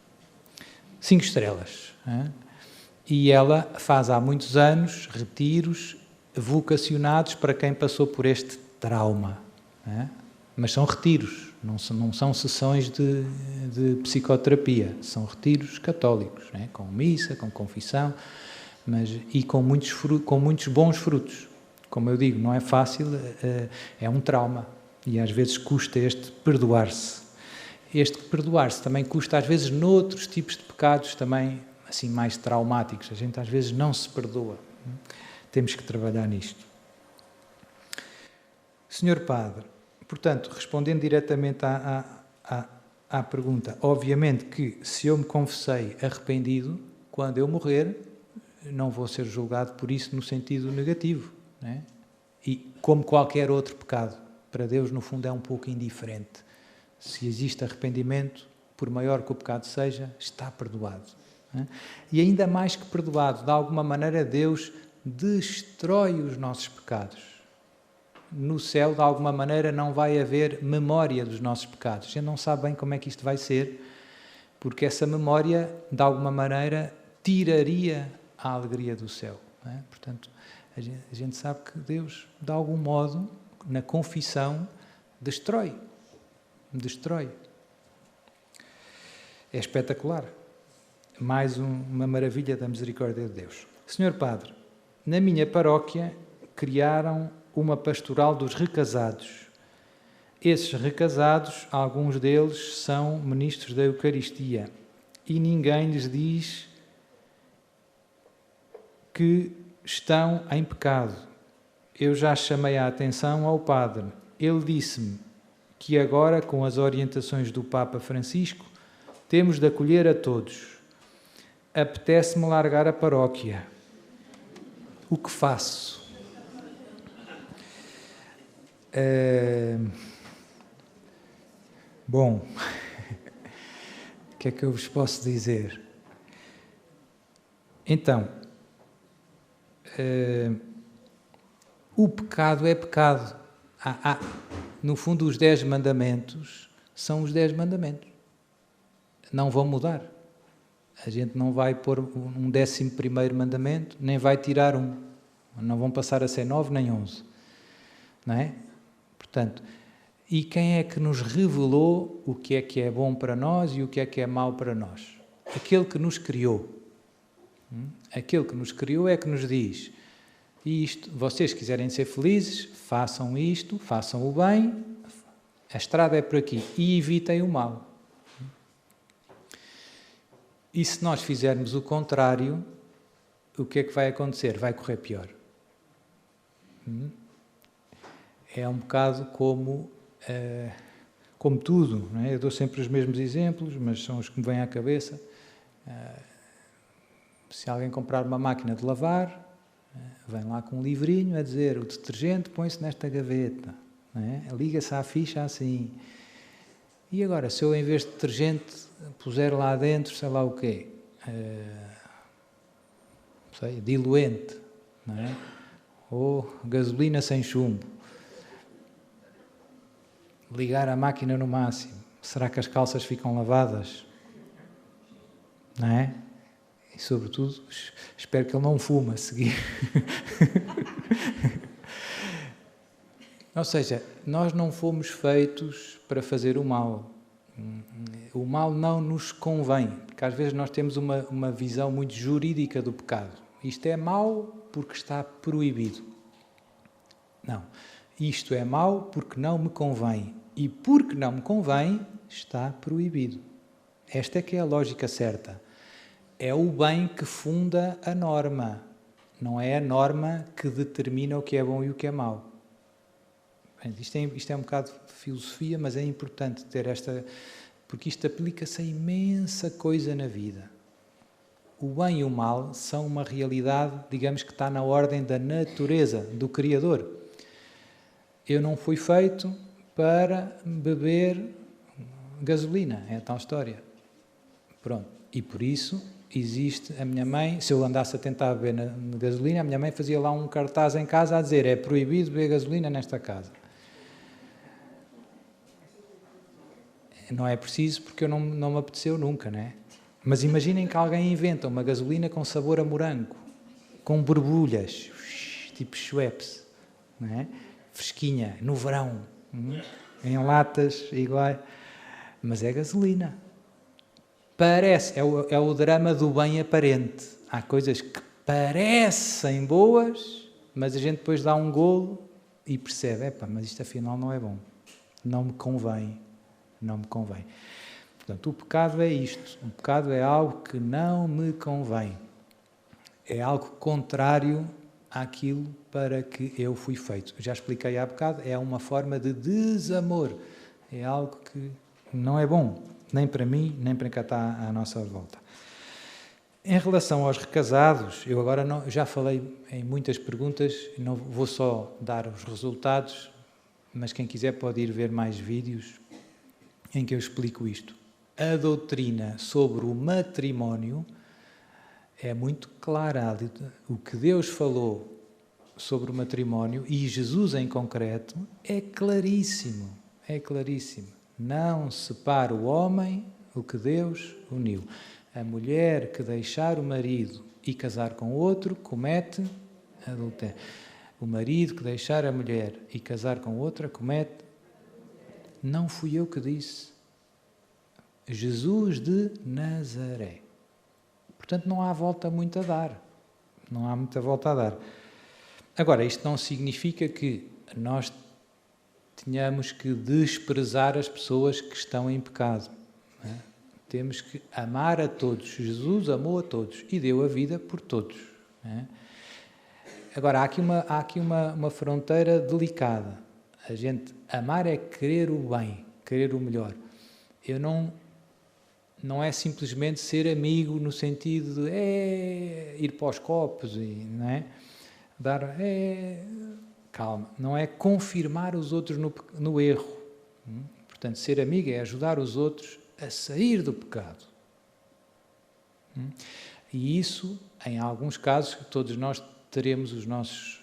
5 estrelas. E ela faz há muitos anos retiros vocacionados para quem passou por este trauma. Mas são retiros, não são sessões de psicoterapia, são retiros católicos, com missa, com confissão, e com muitos bons frutos. Como eu digo, não é fácil, é um trauma e às vezes custa este perdoar-se. Este perdoar-se também custa às vezes noutros tipos de pecados também assim mais traumáticos. A gente às vezes não se perdoa. Temos que trabalhar nisto. Senhor Padre, portanto, respondendo diretamente à pergunta, obviamente que se eu me confessei arrependido, quando eu morrer, não vou ser julgado por isso no sentido negativo. Não é? E como qualquer outro pecado, para Deus, no fundo, é um pouco indiferente. Se existe arrependimento, por maior que o pecado seja, está perdoado. Não é? E ainda mais que perdoado, de alguma maneira, Deus destrói os nossos pecados. No céu, de alguma maneira, não vai haver memória dos nossos pecados. A gente não sabe bem como é que isto vai ser, porque essa memória, de alguma maneira, tiraria a alegria do céu. Não é? Portanto, a gente sabe que Deus, de algum modo, na confissão, destrói. É espetacular. Mais uma maravilha da misericórdia de Deus. Senhor Padre, na minha paróquia criaram uma pastoral dos recasados. Esses recasados, alguns deles são ministros da Eucaristia, e ninguém lhes diz que estão em pecado. Eu já chamei a atenção ao padre. Ele disse-me que agora, com as orientações do Papa Francisco, temos de acolher a todos. Apetece-me largar a paróquia. O que faço? Bom, o que é que eu vos posso dizer? Então, o pecado é pecado. No fundo, os 10 mandamentos são os 10 mandamentos. Não vão mudar. A gente não vai pôr um 11º mandamento, nem vai tirar um. Não vão passar a ser 9 nem 11. Não é? Portanto, e quem é que nos revelou o que é bom para nós e o que é mau para nós? Aquele que nos criou. Aquele que nos criou é que nos diz: isto, vocês quiserem ser felizes, façam isto, façam o bem, a estrada é por aqui, e evitem o mal. E se nós fizermos o contrário, o que é que vai acontecer? Vai correr pior. É um bocado como tudo, não é? Eu dou sempre os mesmos exemplos, mas são os que me vêm à cabeça. Se alguém comprar uma máquina de lavar, vem lá com um livrinho a dizer: o detergente põe-se nesta gaveta, não é? Liga-se à ficha assim. E agora, se eu em vez de detergente puser lá dentro, sei lá o quê, diluente, não é? Ou gasolina sem chumbo, ligar a máquina no máximo, será que as calças ficam lavadas? Não é? E, sobretudo, espero que ele não fume a seguir. Ou seja, nós não fomos feitos para fazer o mal. O mal não nos convém, porque às vezes nós temos uma visão muito jurídica do pecado. Isto é mau porque está proibido. Não. Isto é mau porque não me convém. E porque não me convém, está proibido. Esta é que é a lógica certa. É o bem que funda a norma. Não é a norma que determina o que é bom e o que é mau. Isto é um bocado de filosofia, mas é importante ter esta... Porque isto aplica-se a imensa coisa na vida. O bem e o mal são uma realidade, digamos, que está na ordem da natureza, do Criador. Eu não fui feito para beber gasolina, é a tal história. Pronto. E por isso existe a minha mãe, se eu andasse a tentar beber na gasolina, a minha mãe fazia lá um cartaz em casa a dizer: é proibido beber gasolina nesta casa. Não é preciso, porque eu não me apeteceu nunca, não é? Mas imaginem que alguém inventa uma gasolina com sabor a morango, com borbulhas, tipo Schweppes, não é? Fresquinha, no verão, em latas iguais, mas é gasolina. Parece, é o drama do bem aparente. Há coisas que parecem boas, mas a gente depois dá um golo e percebe: mas isto afinal não é bom, não me convém. Não me convém. Portanto, o pecado é isto. O pecado é algo que não me convém. É algo contrário àquilo para que eu fui feito. Já expliquei há bocado, é uma forma de desamor. É algo que não é bom, nem para mim, nem para quem está à nossa volta. Em relação aos recasados, eu agora já falei em muitas perguntas, não vou só dar os resultados, mas quem quiser pode ir ver mais vídeos em que eu explico isto. A doutrina sobre o matrimónio é muito clara. O que Deus falou sobre o matrimónio, e Jesus em concreto, é claríssimo. É claríssimo. Não separa o homem o que Deus uniu. A mulher que deixar o marido e casar com outro comete adultério. O marido que deixar a mulher e casar com outra comete... Não fui eu que disse. Jesus de Nazaré. Portanto, não há volta muito a dar. Não há muita volta a dar. Agora, isto não significa que nós tenhamos que desprezar as pessoas que estão em pecado. Não é? Temos que amar a todos. Jesus amou a todos e deu a vida por todos. Né? Agora, há aqui uma fronteira delicada. A gente amar é querer o bem, querer o melhor. Não é simplesmente ser amigo no sentido de ir para os copos, não é? Calma, não é confirmar os outros no erro. Portanto, ser amigo é ajudar os outros a sair do pecado. E isso, em alguns casos, todos nós teremos os nossos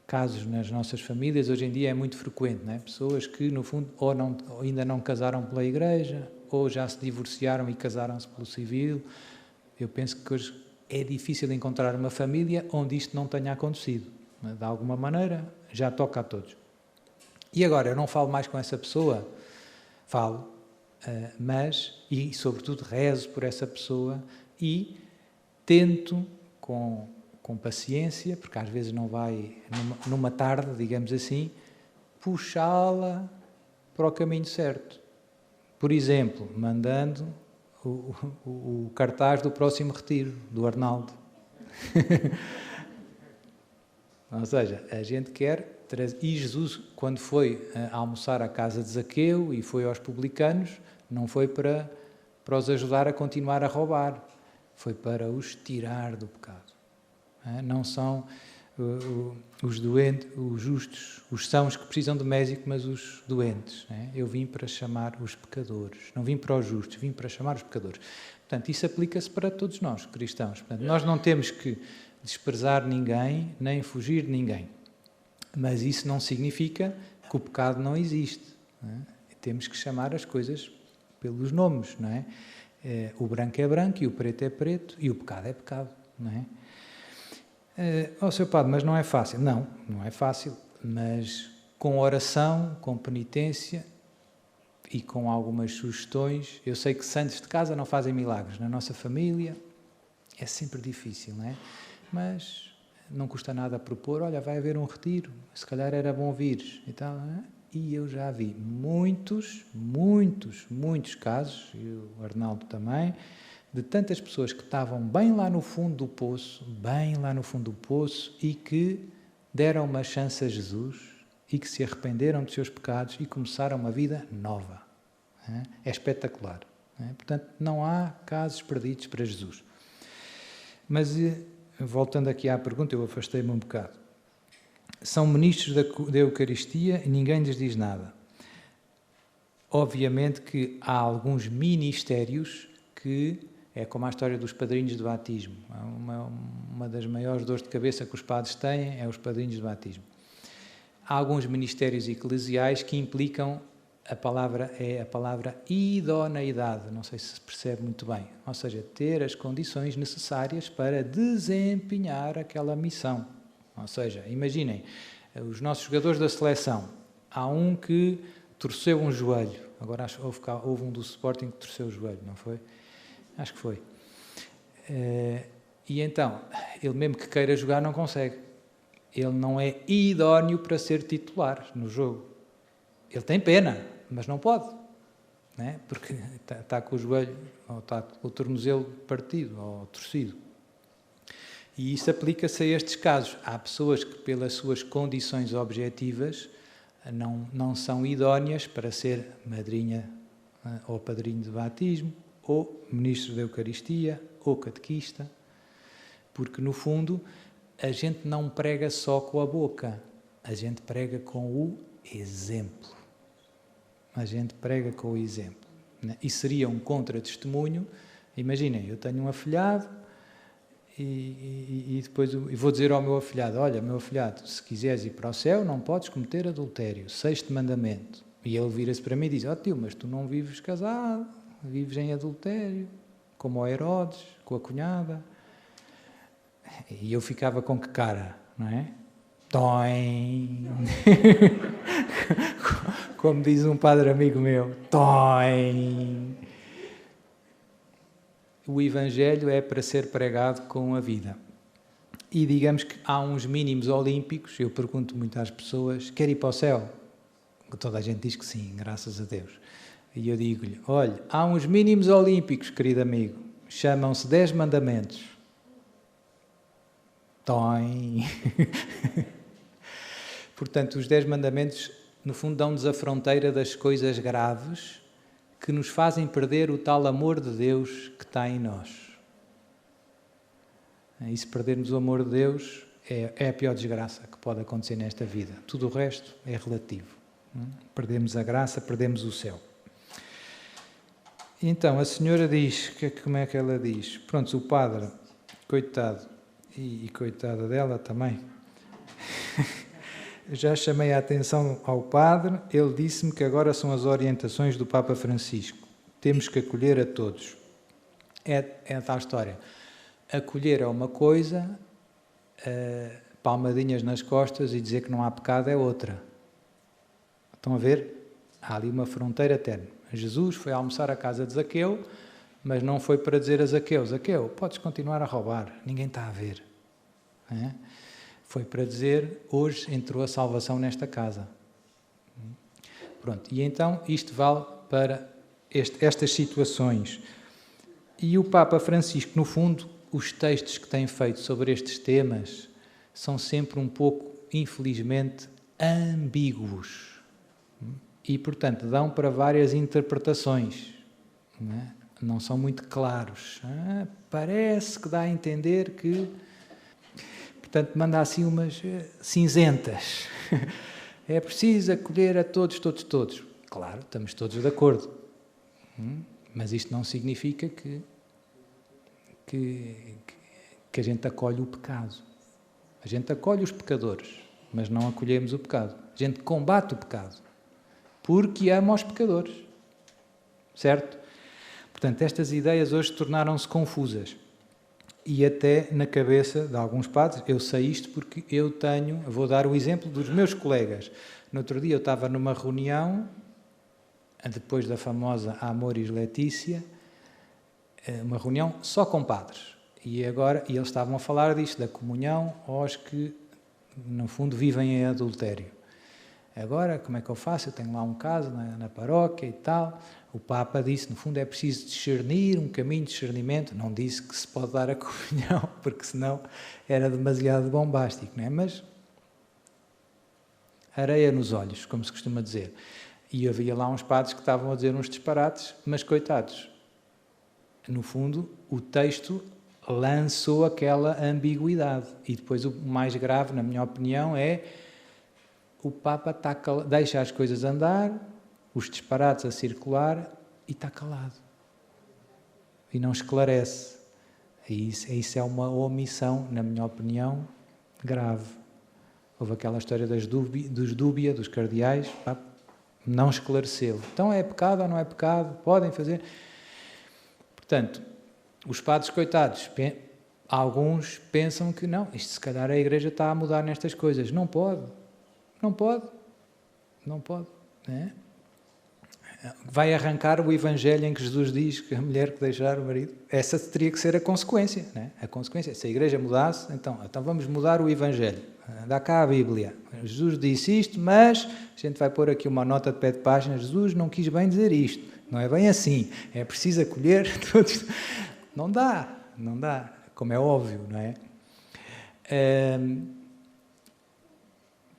casos nas nossas famílias, hoje em dia é muito frequente, não é? Pessoas que, no fundo, ou ainda não casaram pela igreja, ou já se divorciaram e casaram-se pelo civil. Eu penso que hoje é difícil encontrar uma família onde isto não tenha acontecido. De alguma maneira, já toca a todos. E agora, eu não falo mais com essa pessoa, falo, e sobretudo rezo por essa pessoa e tento, com paciência, porque às vezes não vai numa tarde, digamos assim, puxá-la para o caminho certo. Por exemplo, mandando o cartaz do próximo retiro, do Arnaldo. Ou seja, a gente quer trazer... E Jesus, quando foi almoçar à casa de Zaqueu e foi aos publicanos, não foi para os ajudar a continuar a roubar, foi para os tirar do pecado. Não são os doentes, os justos, os sãos que precisam de médico, mas os doentes. Eu vim para chamar os pecadores, não vim para os justos, vim para chamar os pecadores. Portanto, isso aplica-se para todos nós, cristãos. Portanto, nós não temos que desprezar ninguém, nem fugir de ninguém. Mas isso não significa que o pecado não existe. Temos que chamar as coisas pelos nomes, não é? O branco é branco e o preto é preto e o pecado é pecado, não é? Sr. Padre, mas não é fácil. Não é fácil, mas com oração, com penitência e com algumas sugestões. Eu sei que santos de casa não fazem milagres. Na nossa família é sempre difícil, não é? Mas não custa nada propor, olha, vai haver um retiro, se calhar era bom vires e tal, não é? E eu já vi muitos casos, e o Arnaldo também, de tantas pessoas que estavam bem lá no fundo do poço, e que deram uma chance a Jesus e que se arrependeram dos seus pecados e começaram uma vida nova. É espetacular. Portanto, não há casos perdidos para Jesus. Mas, voltando aqui à pergunta, eu afastei-me um bocado. São ministros da Eucaristia e ninguém lhes diz nada. Obviamente que há alguns ministérios que... É como a história dos padrinhos de batismo. Uma das maiores dores de cabeça que os padres têm é os padrinhos de batismo. Há alguns ministérios eclesiais que implicam a palavra idoneidade. Não sei se se percebe muito bem. Ou seja, ter as condições necessárias para desempenhar aquela missão. Ou seja, imaginem, os nossos jogadores da seleção. Há um que torceu um joelho. Agora acho que houve um do Sporting que torceu o joelho, não foi? Acho que foi. E então, ele mesmo que queira jogar não consegue. Ele não é idóneo para ser titular no jogo. Ele tem pena, mas não pode. Não é? Porque está com o joelho, ou está com o tornozelo partido, ou torcido. E isso aplica-se a estes casos. Há pessoas que, pelas suas condições objetivas, não são idóneas para ser madrinha ou padrinho de batismo, ou ministro da Eucaristia, ou catequista, porque, no fundo, a gente não prega só com a boca, a gente prega com o exemplo. A gente prega com o exemplo. E seria um contra-testemunho. Imaginem, eu tenho um afilhado e depois vou dizer ao meu afilhado, olha, meu afilhado, se quiseres ir para o céu, não podes cometer adultério, 6º mandamento. E ele vira-se para mim e diz, tio, mas tu não vives casado, vives em adultério, como o Herodes, com a cunhada. E eu ficava com que cara, não é? Toim! Como diz um padre amigo meu, toim! O Evangelho é para ser pregado com a vida. E digamos que há uns mínimos olímpicos, eu pergunto muito às pessoas, quer ir para o céu? Toda a gente diz que sim, graças a Deus. E eu digo-lhe, olha, há uns mínimos olímpicos, querido amigo, chamam-se 10 mandamentos. Tói. Portanto, os 10 mandamentos, no fundo, dão-nos a fronteira das coisas graves que nos fazem perder o tal amor de Deus que está em nós. E se perdermos o amor de Deus, é a pior desgraça que pode acontecer nesta vida. Tudo o resto é relativo. Perdemos a graça, perdemos o céu. Então, a senhora diz, como é que ela diz? Pronto, o padre, coitado, e coitada dela também, já chamei a atenção ao padre, ele disse-me que agora são as orientações do Papa Francisco. Temos que acolher a todos. É a tal história. Acolher é uma coisa, palmadinhas nas costas e dizer que não há pecado é outra. Estão a ver? Há ali uma fronteira eterna. Jesus foi almoçar à casa de Zaqueu, mas não foi para dizer a Zaqueu, Zaqueu, podes continuar a roubar, ninguém está a ver. Foi para dizer, hoje entrou a salvação nesta casa. Pronto, e então isto vale para estas situações. E o Papa Francisco, no fundo, os textos que tem feito sobre estes temas são sempre um pouco, infelizmente, ambíguos. E, portanto, dão para várias interpretações. Não são muito claros. Parece que dá a entender que... Portanto, manda assim umas cinzentas. É preciso acolher a todos, todos, todos. Claro, estamos todos de acordo. Mas isto não significa que a gente acolhe o pecado. A gente acolhe os pecadores, mas não acolhemos o pecado. A gente combate o pecado, porque ama os pecadores. Certo? Portanto, estas ideias hoje tornaram-se confusas. E até na cabeça de alguns padres, eu sei isto porque vou dar o exemplo dos meus colegas. No outro dia eu estava numa reunião, depois da famosa Amoris Laetitia, uma reunião só com padres. E eles estavam a falar disto, da comunhão aos que, no fundo, vivem em adultério. Agora, como é que eu faço? Eu tenho lá um caso na paróquia e tal. O Papa disse, no fundo, é preciso discernir, um caminho de discernimento. Não disse que se pode dar a comunhão, porque senão era demasiado bombástico, não é? Mas areia nos olhos, como se costuma dizer. E havia lá uns padres que estavam a dizer uns disparates, mas coitados. No fundo, o texto lançou aquela ambiguidade. E depois o mais grave, na minha opinião, é o Papa deixa as coisas andar, os disparates a circular e está calado. E não esclarece. E isso é uma omissão, na minha opinião, grave. Houve aquela história dos dúbia, dos cardeais, não esclareceu. Então é pecado ou não é pecado? Podem fazer... Portanto, os padres coitados, alguns pensam que não, isto se calhar a Igreja está a mudar nestas coisas. Não pode. Não pode. Não pode. É? Vai arrancar o Evangelho em que Jesus diz que a mulher que deixar o marido, essa teria que ser a consequência. Não é? A consequência, se a Igreja mudasse, então vamos mudar o Evangelho. Dá cá a Bíblia. Jesus disse isto, mas a gente vai pôr aqui uma nota de pé de página. Jesus não quis bem dizer isto. Não é bem assim. É preciso acolher todos. Não dá. Não dá. Como é óbvio, não é?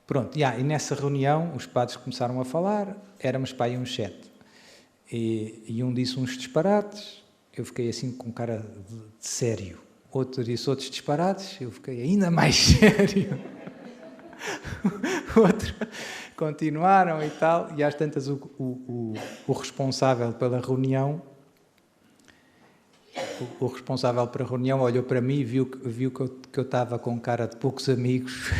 Pronto. E nessa reunião, os padres começaram a falar. Éramos para aí uns 7. E um disse uns disparates. Eu fiquei assim com cara de sério. Outro disse outros disparates. Eu fiquei ainda mais sério. Outro... Continuaram e tal, e às tantas o responsável pela reunião, olhou para mim e viu que eu estava com cara de poucos amigos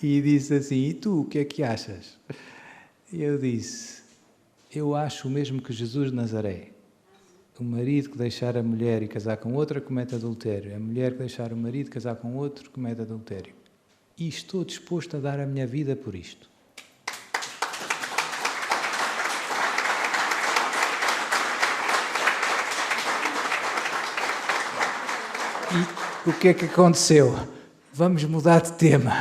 e disse assim, e tu, o que é que achas? E eu disse, eu acho o mesmo que Jesus de Nazaré. O marido que deixar a mulher e casar com outra comete adultério. A mulher que deixar o marido e casar com outro comete adultério. E estou disposto a dar a minha vida por isto. E o que é que aconteceu? Vamos mudar de tema.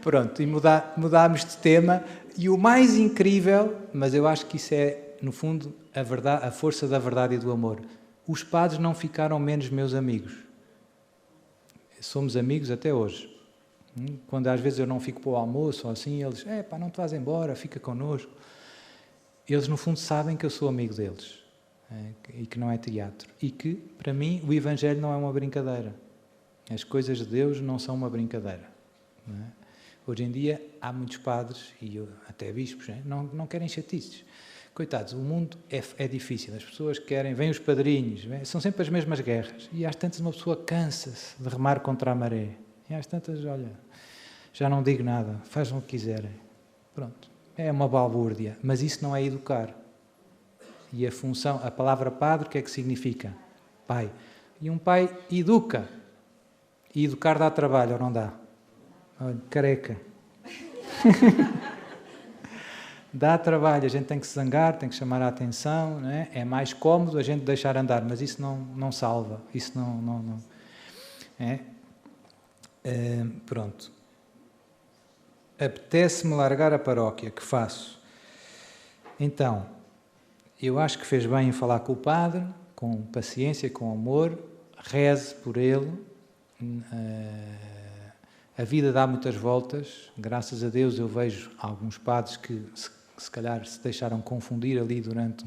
Pronto, e mudámos de tema. E o mais incrível, mas eu acho que isso é, no fundo, a força da verdade e do amor. Os padres não ficaram menos meus amigos. Somos amigos até hoje. Quando às vezes eu não fico para o almoço ou assim, eles, pá, não te vás embora, fica connosco. Eles no fundo sabem que eu sou amigo deles e que não é teatro. E que, para mim, o Evangelho não é uma brincadeira. As coisas de Deus não são uma brincadeira. Não é? Hoje em dia há muitos padres e até bispos não querem chatices. Coitados, o mundo é difícil, as pessoas querem, vêm os padrinhos, são sempre as mesmas guerras. E às tantas uma pessoa cansa-se de remar contra a maré. E às tantas, olha, já não digo nada, fazem o que quiserem. Pronto, é uma balbúrdia, mas isso não é educar. E a função, a palavra padre, o que é que significa? Pai. E um pai educa. E educar dá trabalho, ou não dá? Olha, careca. Dá trabalho, a gente tem que se zangar, tem que chamar a atenção, não é? É mais cómodo a gente deixar andar, mas isso não salva, isso não é? Pronto. Apetece-me largar a paróquia, que faço? Então, eu acho que fez bem em falar com o padre, com paciência, com amor, reze por ele. A vida dá muitas voltas, graças a Deus eu vejo alguns padres que se calhar se deixaram confundir ali durante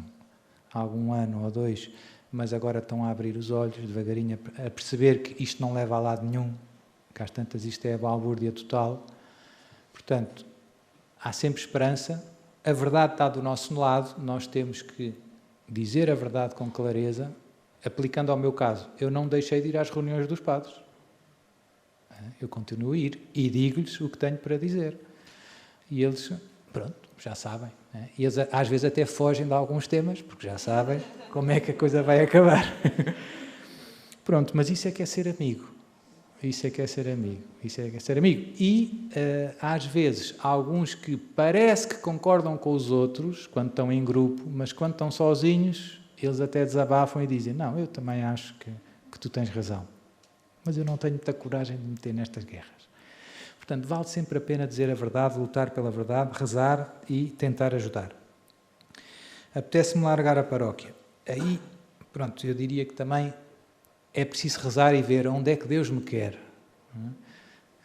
algum ano ou dois, mas agora estão a abrir os olhos devagarinho, a perceber que isto não leva a lado nenhum, que às tantas isto é a balbúrdia total. Portanto, há sempre esperança, a verdade está do nosso lado, nós temos que dizer a verdade com clareza, aplicando ao meu caso. Eu não deixei de ir às reuniões dos padres. Eu continuo a ir e digo-lhes o que tenho para dizer. E eles, pronto, já sabem. E eles às vezes até fogem de alguns temas, porque já sabem como é que a coisa vai acabar. Pronto, mas isso é que é ser amigo. Isso é que é ser amigo. Isso é que é ser amigo. E, às vezes, há alguns que parece que concordam com os outros, quando estão em grupo, mas quando estão sozinhos, eles até desabafam e dizem, não, eu também acho que tu tens razão. Mas eu não tenho muita coragem de me meter nestas guerras. Portanto, vale sempre a pena dizer a verdade, lutar pela verdade, rezar e tentar ajudar. Apetece-me largar a paróquia. Aí, pronto, eu diria que também é preciso rezar e ver onde é que Deus me quer.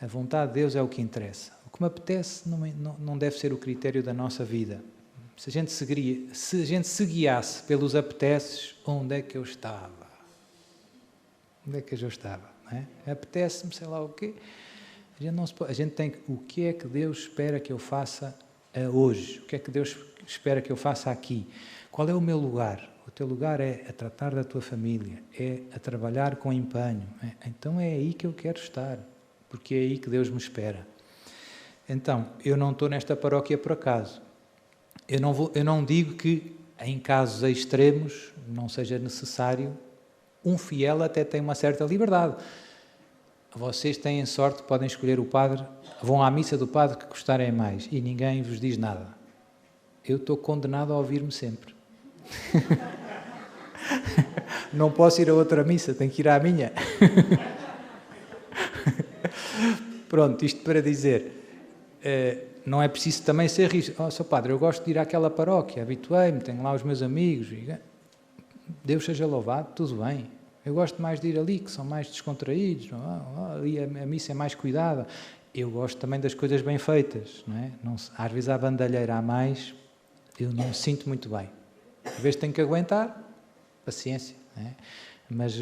A vontade de Deus é o que interessa. O que me apetece não deve ser o critério da nossa vida. Se a gente se guiasse pelos apeteces, onde é que eu estava? Onde é que eu estava? Apetece-me, sei lá o quê. A gente tem o que é que Deus espera que eu faça hoje? O que é que Deus espera que eu faça aqui? Qual é o meu lugar? O teu lugar é a tratar da tua família, é a trabalhar com empenho. Então é aí que eu quero estar, porque é aí que Deus me espera. Então, eu não estou nesta paróquia por acaso. Eu não digo que em casos extremos não seja necessário. Um fiel até tem uma certa liberdade. Vocês têm sorte, podem escolher o padre, vão à missa do padre que gostarem mais e ninguém vos diz nada. Eu estou condenado a ouvir-me sempre. Não posso ir a outra missa, tenho que ir à minha. Pronto, isto para dizer, não é preciso também ser rígido. Sr. Padre, eu gosto de ir àquela paróquia, habituei-me, tenho lá os meus amigos. Deus seja louvado, tudo bem. Eu gosto mais de ir ali, que são mais descontraídos, ali a missa é mais cuidada. Eu gosto também das coisas bem feitas, não é? Às vezes há bandalheira a mais, eu não me sinto muito bem. Às vezes tenho que aguentar, paciência, não é? Mas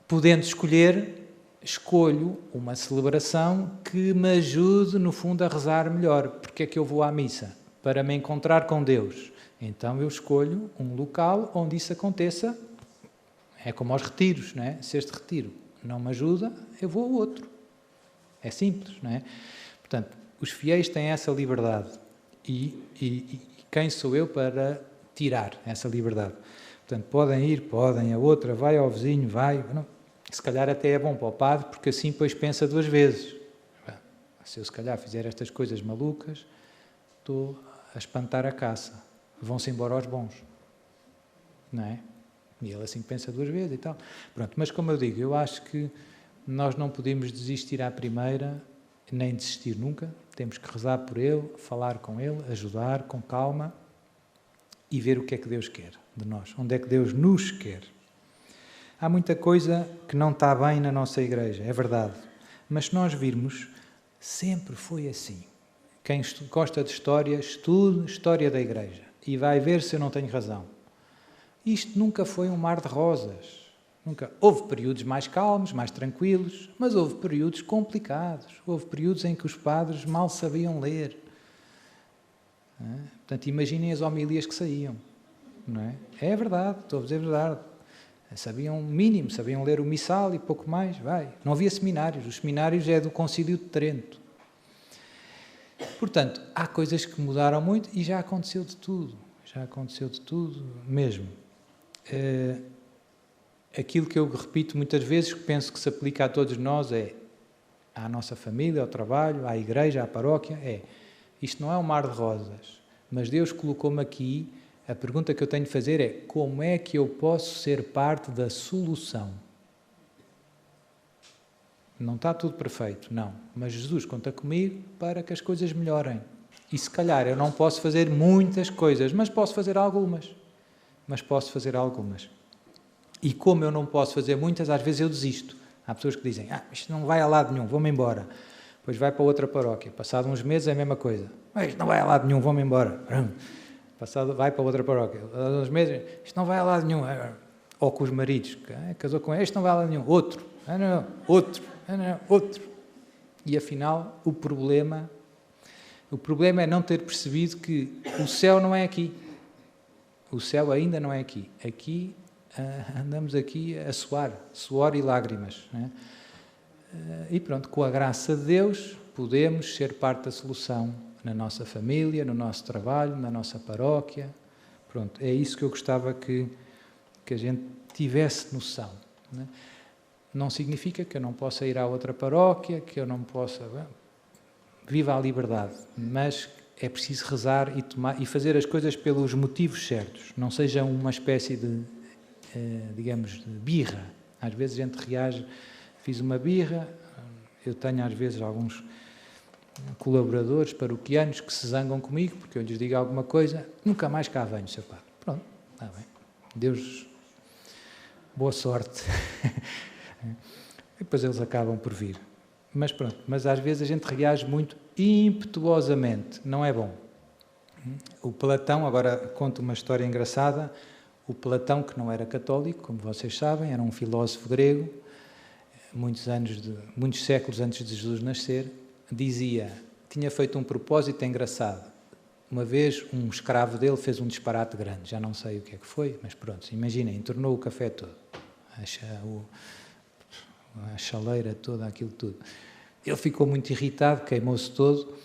podendo escolher, escolho uma celebração que me ajude, no fundo, a rezar melhor. Porque é que eu vou à missa? Para me encontrar com Deus. Então eu escolho um local onde isso aconteça. É como aos retiros, não é? Se este retiro não me ajuda, eu vou ao outro. É simples, não é? Portanto, os fiéis têm essa liberdade. E quem sou eu para tirar essa liberdade? Portanto, podem ir, podem, a outra vai ao vizinho, vai. Não. Se calhar até é bom para o padre, porque assim depois pensa duas vezes. Se eu se calhar fizer estas coisas malucas, estou a espantar a caça. Vão-se embora aos bons. Não é? E ele assim pensa duas vezes e tal. Pronto, mas como eu digo, eu acho que nós não podemos desistir à primeira, nem desistir nunca. Temos que rezar por ele, falar com ele, ajudar com calma e ver o que é que Deus quer de nós. Onde é que Deus nos quer. Há muita coisa que não está bem na nossa igreja, é verdade. Mas se nós virmos, sempre foi assim. Quem gosta de história, estude história da igreja e vai ver se eu não tenho razão. Isto nunca foi um mar de rosas. Nunca. Houve períodos mais calmos, mais tranquilos, mas houve períodos complicados. Houve períodos em que os padres mal sabiam ler. Portanto, imaginem as homilias que saíam. Não é? É verdade, estou a dizer a verdade. Sabiam o mínimo, sabiam ler o missal e pouco mais. Não havia seminários. Os seminários é do Concílio de Trento. Portanto, há coisas que mudaram muito e já aconteceu de tudo. Já aconteceu de tudo mesmo. Aquilo que eu repito muitas vezes, que penso que se aplica a todos nós, é à nossa família, ao trabalho, à igreja, à paróquia, isto não é um mar de rosas, mas Deus colocou-me aqui. A pergunta que eu tenho de fazer é: como é que eu posso ser parte da solução? Não está tudo perfeito, não. Mas Jesus conta comigo para que as coisas melhorem. E se calhar eu não posso fazer muitas coisas, mas posso fazer algumas. E como eu não posso fazer muitas, às vezes eu desisto. Há pessoas que dizem: isto não vai a lado nenhum, vou-me embora. Depois vai para outra paróquia. Passado uns meses é a mesma coisa. Isto não vai a lado nenhum, vou-me embora. Passado vai para outra paróquia. Uns meses, isto não vai a lado nenhum. Ou com os maridos, casou com este, não vai a lado nenhum. Outro. Outro. E afinal, o problema é não ter percebido que o céu não é aqui. O céu ainda não é aqui. Aqui, andamos aqui a suor e lágrimas. Não é? E pronto, com a graça de Deus, podemos ser parte da solução na nossa família, no nosso trabalho, na nossa paróquia. Pronto, é isso que eu gostava que a gente tivesse noção. Não é? Não significa que eu não possa ir à outra paróquia, que eu não possa... Viva a liberdade, mas é preciso rezar e fazer as coisas pelos motivos certos. Não seja uma espécie de, digamos, de birra. Às vezes a gente reage, fiz uma birra, eu tenho às vezes alguns colaboradores paroquianos que se zangam comigo porque eu lhes digo alguma coisa, nunca mais cá venho, Sr. Padre. Pronto, está bem. Deus, boa sorte. E depois eles acabam por vir. Mas pronto, mas às vezes a gente reage muito impetuosamente, não é bom. O Platão, agora conto uma história engraçada, o Platão, que não era católico, como vocês sabem, era um filósofo grego, muitos séculos antes de Jesus nascer, tinha feito um propósito engraçado. Uma vez um escravo dele fez um disparate grande, já não sei o que é que foi, mas pronto, imaginem, entornou o café todo, a chaleira toda, aquilo tudo. Ele ficou muito irritado, queimou-se todo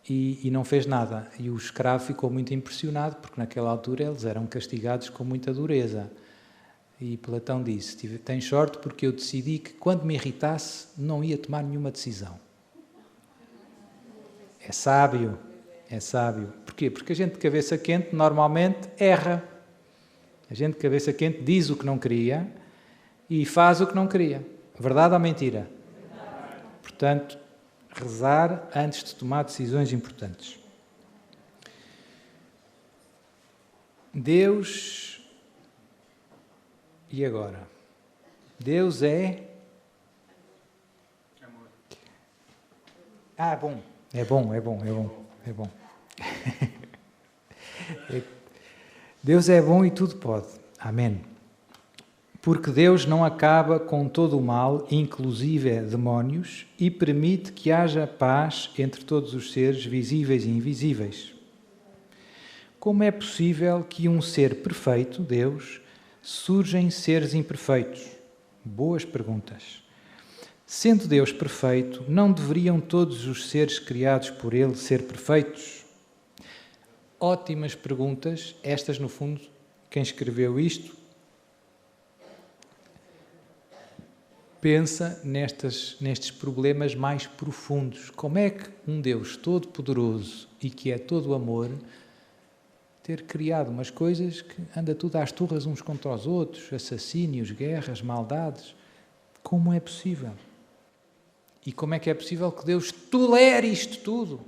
e não fez nada. E o escravo ficou muito impressionado, porque naquela altura eles eram castigados com muita dureza. E Platão disse: tens sorte porque eu decidi que quando me irritasse não ia tomar nenhuma decisão. É sábio. Porquê? Porque a gente de cabeça quente normalmente erra. A gente de cabeça quente diz o que não queria e faz o que não queria. Verdade ou mentira? Portanto, rezar antes de tomar decisões importantes. Deus... E agora? Deus é... Amor. É bom. Deus é bom e tudo pode. Amém. Porque Deus não acaba com todo o mal, inclusive demónios, e permite que haja paz entre todos os seres visíveis e invisíveis. Como é possível que um ser perfeito, Deus, surja em seres imperfeitos? Boas perguntas. Sendo Deus perfeito, não deveriam todos os seres criados por Ele ser perfeitos? Ótimas perguntas. Estas, no fundo, quem escreveu isto pensa nestes problemas mais profundos. Como é que um Deus todo-poderoso e que é todo amor ter criado umas coisas que anda tudo às turras uns contra os outros, assassínios, guerras, maldades? Como é possível? E como é que é possível que Deus tolere isto tudo?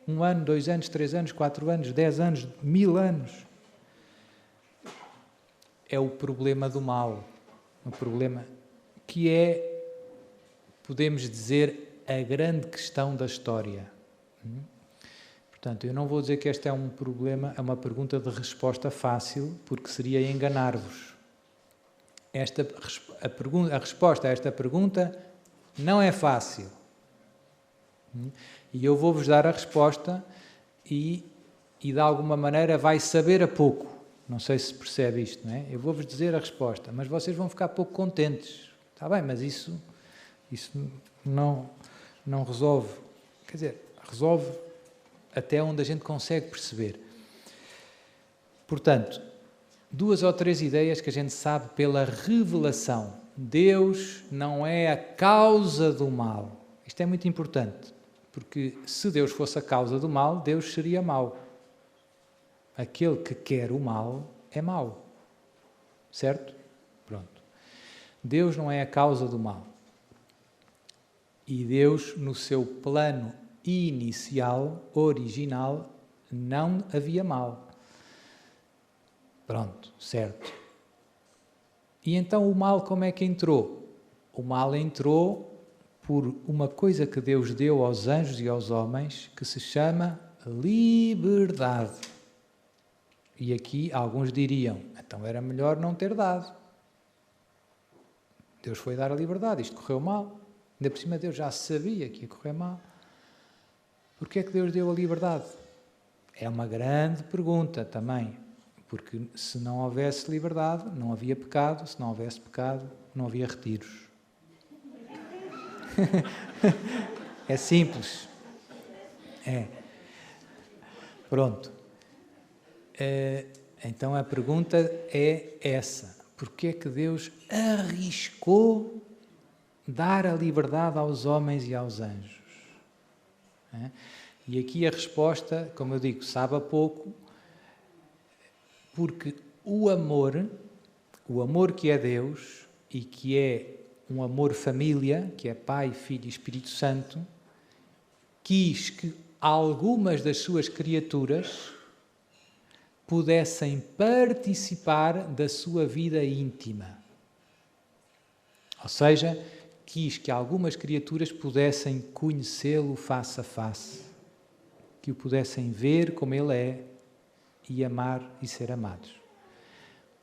1 ano, 2 anos, 3 anos, 4 anos, 10 anos, 1000 anos. É o problema do mal. um problema que é, podemos dizer, a grande questão da história. Portanto, eu não vou dizer que este é um problema, é uma pergunta de resposta fácil, porque seria enganar-vos. A resposta a esta pergunta não é fácil. E eu vou-vos dar a resposta e de alguma maneira vai saber a pouco. Não sei se percebe isto, não é? Eu vou-vos dizer a resposta, mas vocês vão ficar pouco contentes. Está bem, mas isso não resolve. Quer dizer, resolve até onde a gente consegue perceber. Portanto, 2 ou 3 ideias que a gente sabe pela revelação. Deus não é a causa do mal. Isto é muito importante, porque se Deus fosse a causa do mal, Deus seria mau. Aquele que quer o mal é mau. Certo? Pronto. Deus não é a causa do mal. E Deus, no seu plano inicial, original, não havia mal. Pronto, certo. E então o mal como é que entrou? O mal entrou por uma coisa que Deus deu aos anjos e aos homens, que se chama liberdade. E aqui alguns diriam, então era melhor não ter dado. Deus foi dar a liberdade, isto correu mal. Ainda por cima Deus já sabia que ia correr mal. Porquê é que Deus deu a liberdade? É uma grande pergunta também. Porque se não houvesse liberdade, não havia pecado. Se não houvesse pecado, não havia retiros. É simples. É. Pronto. Então a pergunta é essa. Porquê é que Deus arriscou dar a liberdade aos homens e aos anjos? E aqui a resposta, como eu digo, sabe a pouco, porque o amor que é Deus e que é um amor família, que é Pai, Filho e Espírito Santo, quis que algumas das suas criaturas pudessem participar da sua vida íntima. Ou seja, quis que algumas criaturas pudessem conhecê-lo face a face, que o pudessem ver como ele é e amar e ser amados.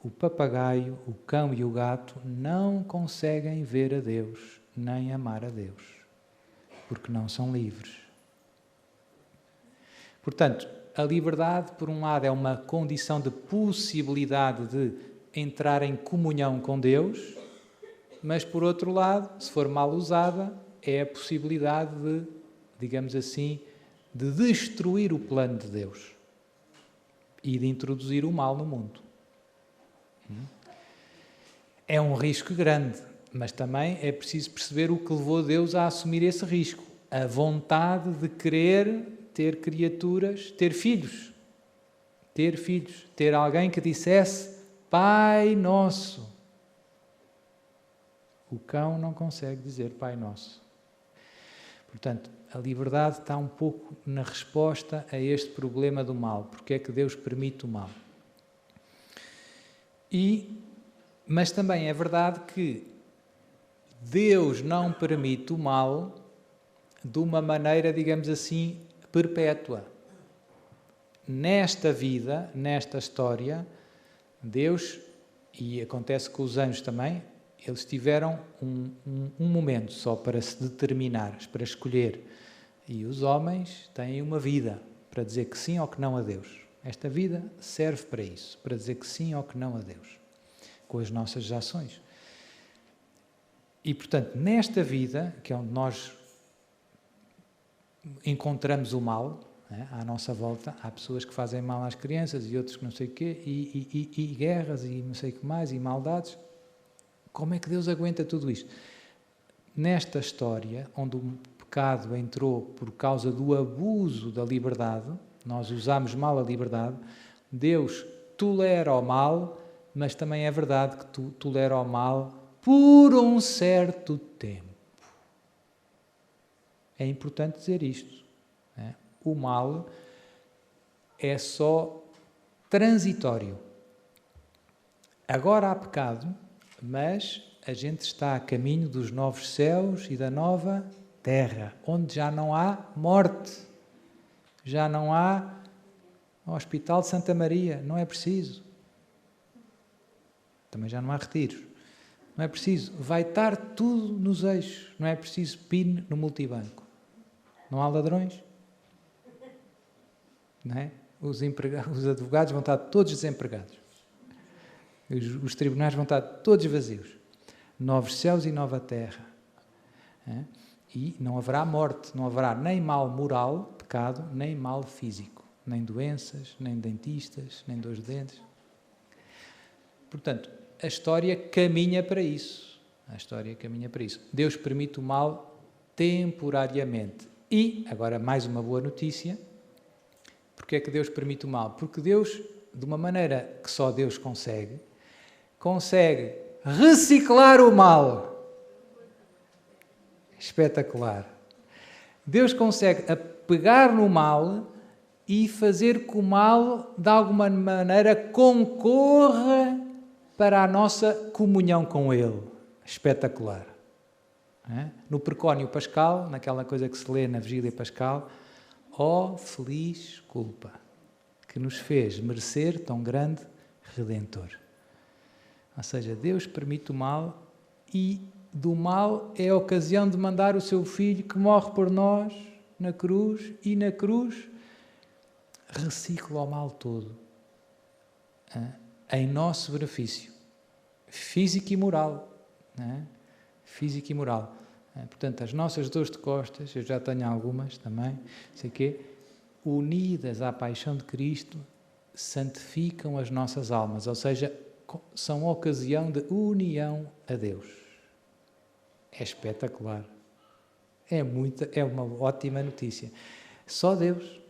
O papagaio, o cão e o gato não conseguem ver a Deus, nem amar a Deus, porque não são livres. Portanto, a liberdade, por um lado, é uma condição de possibilidade de entrar em comunhão com Deus, mas, por outro lado, se for mal usada, é a possibilidade de, digamos assim, de destruir o plano de Deus e de introduzir o mal no mundo. É um risco grande, mas também é preciso perceber o que levou Deus a assumir esse risco. A vontade de querer ter criaturas, ter filhos, ter alguém que dissesse Pai Nosso. O cão não consegue dizer Pai Nosso. Portanto, a liberdade está um pouco na resposta a este problema do mal. Porque é que Deus permite o mal? Mas também é verdade que Deus não permite o mal de uma maneira, digamos assim, perpétua. Nesta vida, nesta história, Deus, e acontece com os anjos também, eles tiveram um momento só para se determinar, para escolher. E os homens têm uma vida para dizer que sim ou que não a Deus. Esta vida serve para isso, para dizer que sim ou que não a Deus, com as nossas ações. E, portanto, nesta vida, que é onde nós encontramos o mal, à nossa volta, há pessoas que fazem mal às crianças e outros que não sei o quê, e guerras e não sei o que mais, e maldades. Como é que Deus aguenta tudo isto? Nesta história, onde o pecado entrou por causa do abuso da liberdade, nós usamos mal a liberdade, Deus tolera o mal, mas também é verdade que tolera o mal por um certo tempo. É importante dizer isto. O mal é só transitório. Agora há pecado, mas a gente está a caminho dos novos céus e da nova terra, onde já não há morte, já não há Hospital de Santa Maria, não é preciso. Também já não há retiros. Não é preciso. Vai estar tudo nos eixos. Não é preciso PIN no multibanco. Não há ladrões. Não é? Os advogados vão estar todos desempregados. Os tribunais vão estar todos vazios. Novos céus e nova terra. É? E não haverá morte. Não haverá nem mal moral, pecado, nem mal físico. Nem doenças, nem dentistas, nem dores de dentes. Portanto, a história caminha para isso. A história caminha para isso. Deus permite o mal temporariamente. E, agora mais uma boa notícia, porque é que Deus permite o mal? Porque Deus, de uma maneira que só Deus consegue reciclar o mal. Espetacular. Deus consegue pegar no mal e fazer que o mal, de alguma maneira, concorra para a nossa comunhão com Ele. Espetacular. No precónio pascal, naquela coisa que se lê na vigília pascal, ó feliz culpa, que nos fez merecer tão grande Redentor. Ou seja, Deus permite o mal e do mal é a ocasião de mandar o seu Filho que morre por nós na cruz e na cruz recicla o mal todo em nosso benefício físico e moral. Físico e moral. Portanto, as nossas dores de costas, eu já tenho algumas também, sei quê, unidas à paixão de Cristo, santificam as nossas almas, ou seja, são ocasião de união a Deus. É espetacular. É uma ótima notícia. Só Deus.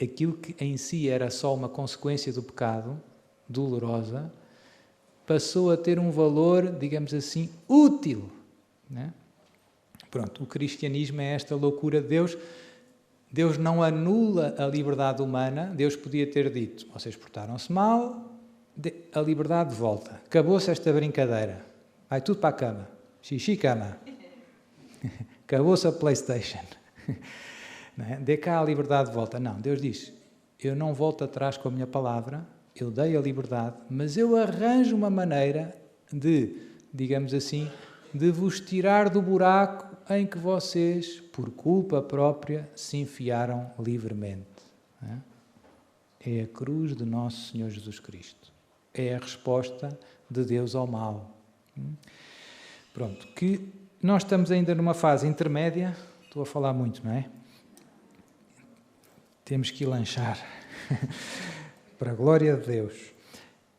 Aquilo que em si era só uma consequência do pecado, dolorosa, passou a ter um valor, digamos assim, útil. Né? Pronto, o cristianismo é esta loucura de Deus. Deus não anula a liberdade humana. Deus podia ter dito, vocês portaram-se mal, a liberdade volta. Acabou-se esta brincadeira. Vai tudo para a cama. Xixi, cama. Acabou-se a PlayStation. Não é? Dê cá a liberdade de volta. Não, Deus diz, eu não volto atrás com a minha palavra, eu dei a liberdade, mas eu arranjo uma maneira de, digamos assim, de vos tirar do buraco em que vocês, por culpa própria, se enfiaram livremente. É a cruz de nosso Senhor Jesus Cristo. É a resposta de Deus ao mal. Pronto, que nós estamos ainda numa fase intermédia, estou a falar muito, não é? Temos que ir lanchar, para a glória de Deus.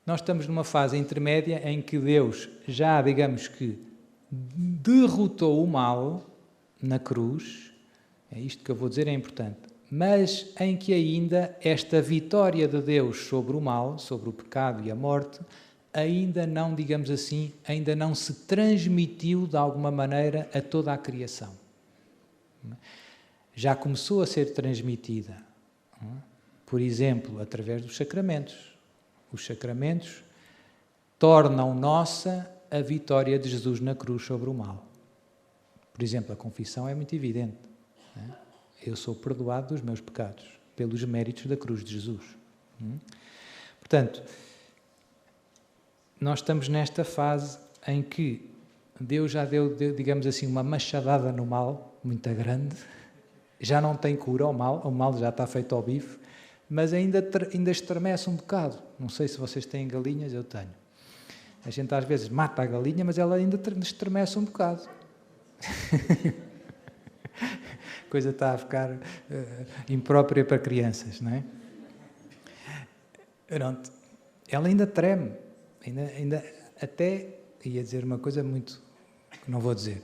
Nós estamos numa fase intermédia em que Deus já, digamos que, derrotou o mal na cruz, é isto que eu vou dizer, é importante, mas em que ainda esta vitória de Deus sobre o mal, sobre o pecado e a morte, ainda não, digamos assim, ainda não se transmitiu de alguma maneira a toda a criação. Já começou a ser transmitida. Por exemplo, através dos sacramentos. Os sacramentos tornam nossa a vitória de Jesus na cruz sobre o mal. Por exemplo, a confissão é muito evidente. Eu sou perdoado dos meus pecados, pelos méritos da cruz de Jesus. Portanto, nós estamos nesta fase em que Deus já deu, digamos assim, uma machadada no mal, muito grande. Já não tem cura ao mal, o mal já está feito ao bife, mas ainda estremece um bocado. Não sei se vocês têm galinhas, eu tenho. A gente às vezes mata a galinha, mas ela ainda estremece um bocado. A coisa está a ficar imprópria para crianças, não é? Pronto. Ela ainda treme, ainda até, ia dizer uma coisa muito, que não vou dizer,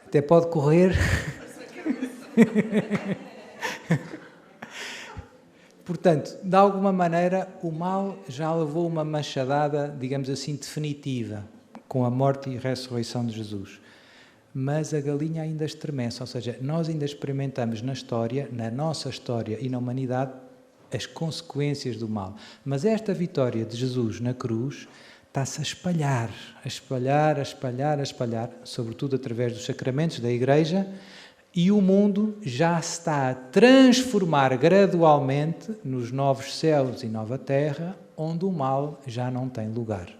até pode correr... Portanto, de alguma maneira, o mal já levou uma machadada, digamos assim, definitiva, com a morte e ressurreição de Jesus. Mas a galinha ainda estremece, ou seja, nós ainda experimentamos na história, na nossa história e na humanidade, as consequências do mal. Mas esta vitória de Jesus na cruz está-se a espalhar, sobretudo através dos sacramentos da Igreja, e o mundo já se está a transformar gradualmente nos novos céus e nova terra, onde o mal já não tem lugar.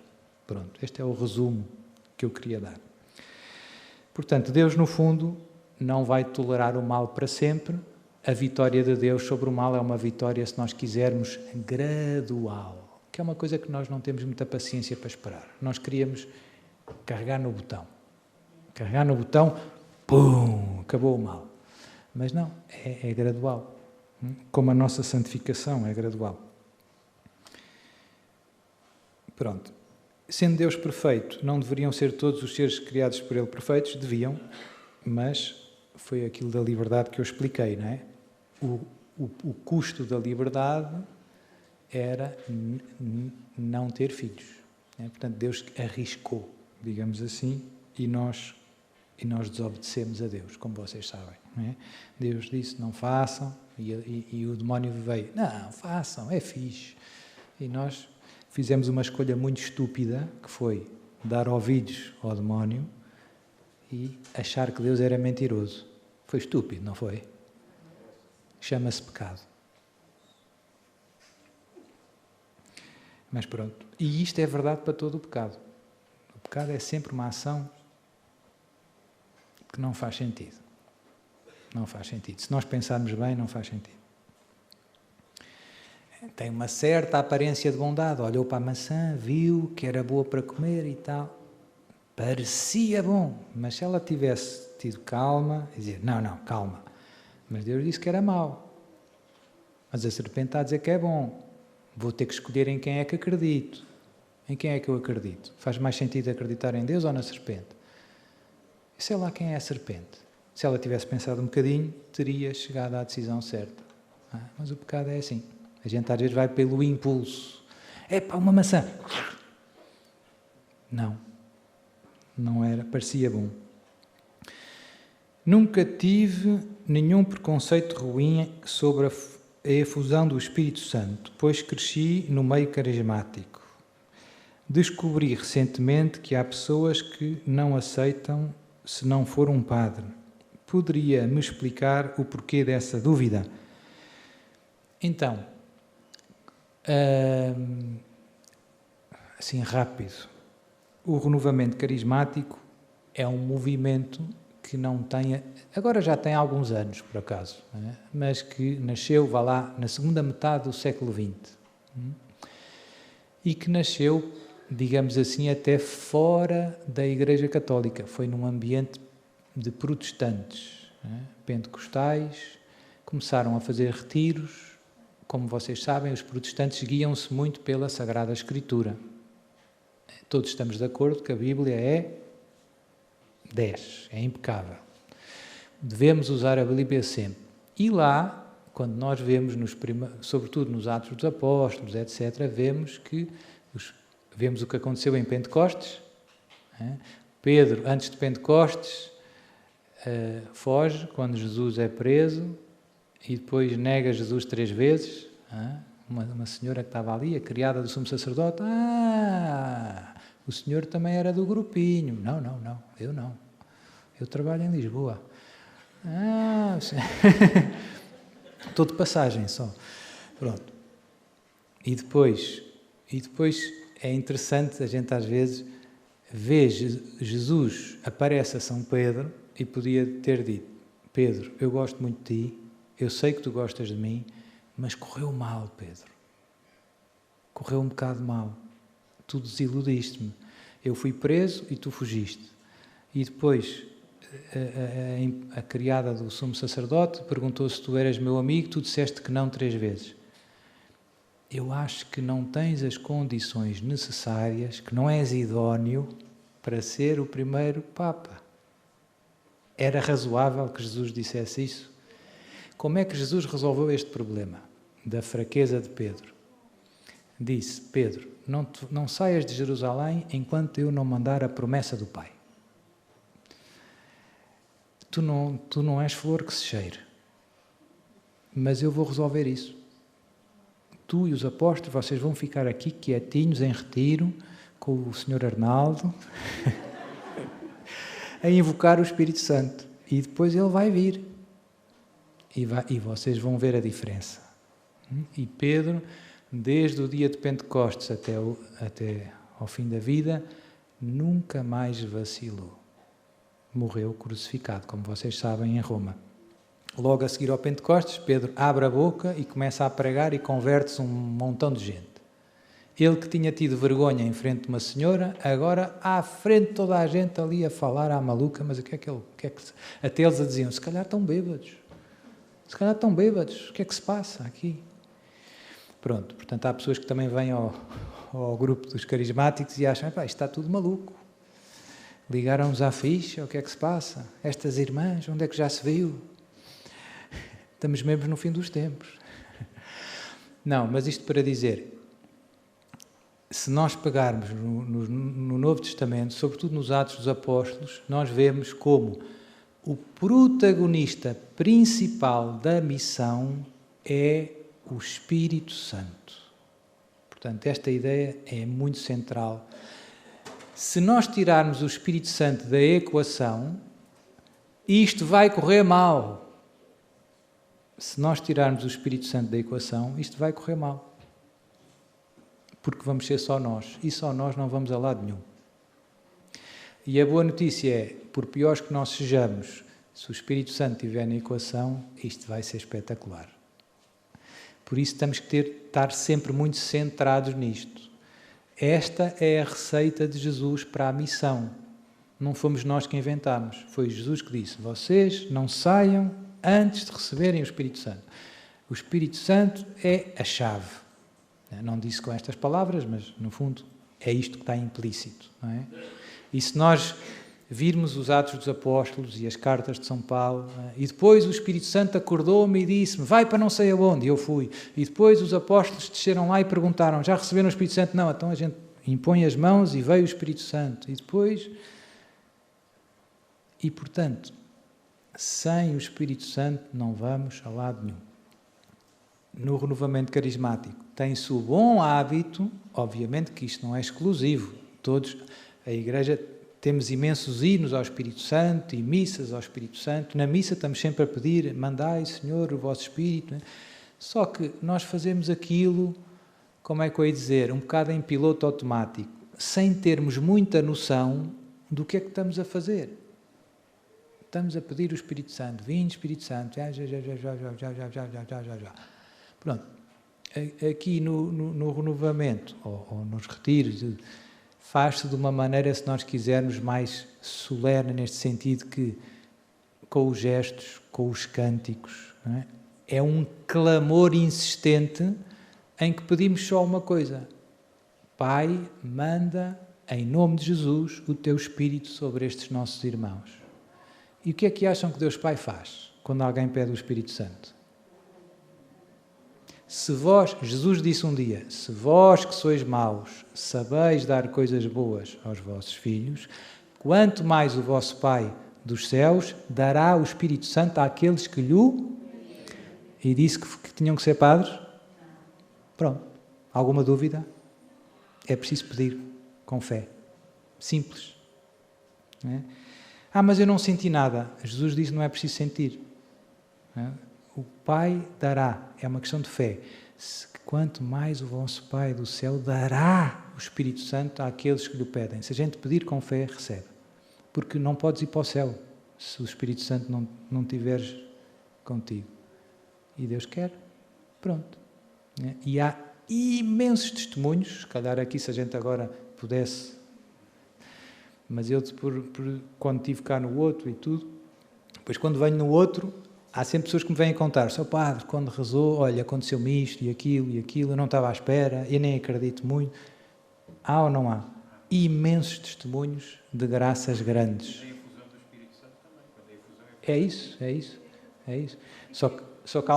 Pronto, este é o resumo que eu queria dar. Portanto, Deus, no fundo, não vai tolerar o mal para sempre. A vitória de Deus sobre o mal é uma vitória, se nós quisermos, gradual, que é uma coisa que nós não temos muita paciência para esperar. Nós queríamos carregar no botão. Carregar no botão, pum, acabou o mal. Mas não, é gradual. Como a nossa santificação é gradual. Pronto. Sendo Deus perfeito, não deveriam ser todos os seres criados por Ele perfeitos? Deviam, mas foi aquilo da liberdade que eu expliquei, não é? O custo da liberdade era não ter filhos. Não é? Portanto, Deus arriscou, digamos assim, e nós desobedecemos a Deus, como vocês sabem. Não é? Deus disse, não façam, e o demónio veio, não, façam, é fixe. E nós fizemos uma escolha muito estúpida, que foi dar ouvidos ao demónio e achar que Deus era mentiroso. Foi estúpido, não foi? Chama-se pecado. Mas pronto. E isto é verdade para todo o pecado. O pecado é sempre uma ação que não faz sentido. Não faz sentido. Se nós pensarmos bem, não faz sentido. Tem uma certa aparência de bondade. Olhou para a maçã, viu que era boa para comer e tal. Parecia bom. Mas se ela tivesse tido calma, dizer, não, calma. Mas Deus disse que era mau. Mas a serpente está a dizer que é bom. Vou ter que escolher em quem é que acredito. Em quem é que eu acredito? Faz mais sentido acreditar em Deus ou na serpente? E sei lá quem é a serpente. Se ela tivesse pensado um bocadinho, teria chegado à decisão certa. Mas o pecado é assim. A gente às vezes vai pelo impulso. Epá, uma maçã. Não era, parecia bom. Nunca tive nenhum preconceito ruim sobre a efusão do Espírito Santo, pois cresci no meio carismático. Descobri recentemente que há pessoas que não aceitam se não for um padre. Poderia me explicar o porquê dessa dúvida? Então, assim rápido, o renovamento carismático é um movimento que não tem, agora já tem alguns anos, por acaso, não é? Mas que nasceu, vá lá, na segunda metade do século XX. E que nasceu, digamos assim, até fora da Igreja Católica. Foi num ambiente de protestantes, não é? Pentecostais, começaram a fazer retiros. Como vocês sabem, os protestantes guiam-se muito pela Sagrada Escritura. Todos estamos de acordo que a Bíblia é 10, é impecável. Devemos usar a Bíblia sempre. E lá, quando nós vemos, sobretudo nos Atos dos Apóstolos, etc., vemos o que aconteceu em Pentecostes. Pedro, antes de Pentecostes, foge quando Jesus é preso e depois nega Jesus 3 vezes. Uma senhora que estava ali, a criada do sumo sacerdote, o senhor também era do grupinho. Não, eu não. Eu trabalho em Lisboa. Estou de passagem só. Pronto. E depois é interessante, a gente às vezes vê Jesus aparece a São Pedro e podia ter dito, Pedro, eu gosto muito de ti, eu sei que tu gostas de mim, mas correu mal, Pedro. Correu um bocado mal. Tu desiludiste-me. Eu fui preso e tu fugiste. E depois a criada do sumo sacerdote perguntou se tu eras meu amigo, tu disseste que não 3 vezes. Eu acho que não tens as condições necessárias, que não és idóneo para ser o primeiro Papa. Era razoável que Jesus dissesse isso? Como é que Jesus resolveu este problema da fraqueza de Pedro? Disse, Pedro, não saias de Jerusalém enquanto eu não mandar a promessa do Pai. Tu não és flor que se cheire, mas eu vou resolver isso. Tu e os apóstolos, vocês vão ficar aqui quietinhos, em retiro, com o Sr. Arnaldo, a invocar o Espírito Santo. E depois ele vai vir. E vocês vão ver a diferença. E Pedro, desde o dia de Pentecostes até ao fim da vida, nunca mais vacilou. Morreu crucificado, como vocês sabem, em Roma. Logo a seguir ao Pentecostes, Pedro abre a boca e começa a pregar e converte-se um montão de gente. Ele que tinha tido vergonha em frente de uma senhora, agora à frente de toda a gente ali a falar à maluca, mas o que é que ele... Até eles a diziam, se calhar estão bêbados. Se calhar estão bêbados, o que é que se passa aqui? Pronto, portanto há pessoas que também vêm ao grupo dos carismáticos e acham, isto está tudo maluco. Ligaram-nos à ficha, o que é que se passa? Estas irmãs, onde é que já se viu? Estamos mesmo no fim dos tempos. Não, mas isto para dizer, se nós pegarmos no Novo Testamento, sobretudo nos Atos dos Apóstolos, nós vemos como o protagonista principal da missão é o Espírito Santo. Portanto, esta ideia é muito central. Se nós tirarmos o Espírito Santo da equação, isto vai correr mal. Se nós tirarmos o Espírito Santo da equação, isto vai correr mal. Porque vamos ser só nós. E só nós não vamos a lado nenhum. E a boa notícia é, por piores que nós sejamos, se o Espírito Santo estiver na equação, isto vai ser espetacular. Por isso temos que estar sempre muito centrados nisto. Esta é a receita de Jesus para a missão. Não fomos nós que inventámos. Foi Jesus que disse, vocês não saiam antes de receberem o Espírito Santo. O Espírito Santo é a chave. Não disse com estas palavras, mas no fundo é isto que está implícito, não é? E se nós virmos os Atos dos Apóstolos e as cartas de São Paulo, e depois o Espírito Santo acordou-me e disse-me, vai para não sei aonde, e eu fui. E depois os apóstolos desceram lá e perguntaram, já receberam o Espírito Santo? Não, então a gente impõe as mãos e veio o Espírito Santo. E depois... E, portanto, sem o Espírito Santo não vamos a lado nenhum. No renovamento carismático tem-se o bom hábito, obviamente que isto não é exclusivo, todos, a Igreja, temos imensos hinos ao Espírito Santo e missas ao Espírito Santo, na missa estamos sempre a pedir, mandai, Senhor, o vosso Espírito, né? Só que nós fazemos aquilo, como é que eu ia dizer, um bocado em piloto automático, sem termos muita noção do que é que estamos a fazer. Estamos a pedir o Espírito Santo, vinde Espírito Santo, já. Pronto, aqui no renovamento, ou nos retiros, faz-se de uma maneira, se nós quisermos, mais solene, neste sentido que, com os gestos, com os cânticos, não é? É um clamor insistente em que pedimos só uma coisa. Pai, manda, em nome de Jesus, o teu Espírito sobre estes nossos irmãos. E o que é que acham que Deus Pai faz quando alguém pede o Espírito Santo? Se vós, Jesus disse um dia, se vós que sois maus, sabeis dar coisas boas aos vossos filhos, quanto mais o vosso Pai dos céus dará o Espírito Santo àqueles que lhe... E disse que tinham que ser padres? Pronto. Alguma dúvida? É preciso pedir com fé. Simples. Não é? Mas eu não senti nada. Jesus disse que não é preciso sentir. Não é? O Pai dará, é uma questão de fé. Quanto mais o vosso Pai do céu dará o Espírito Santo àqueles que lhe pedem. Se a gente pedir com fé, recebe. Porque não podes ir para o céu se o Espírito Santo não tiveres contigo. E Deus quer. Pronto. E há imensos testemunhos, se calhar aqui se a gente agora pudesse... Mas eu, quando estive cá no outro e tudo, depois quando venho no outro... Há sempre pessoas que me vêm contar, seu padre, quando rezou, olha, aconteceu-me isto e aquilo, eu não estava à espera, eu nem acredito muito. Há ou não há? Imensos testemunhos de graças grandes. A infusão do Espírito Santo também, quando a infusão É isso. Só que há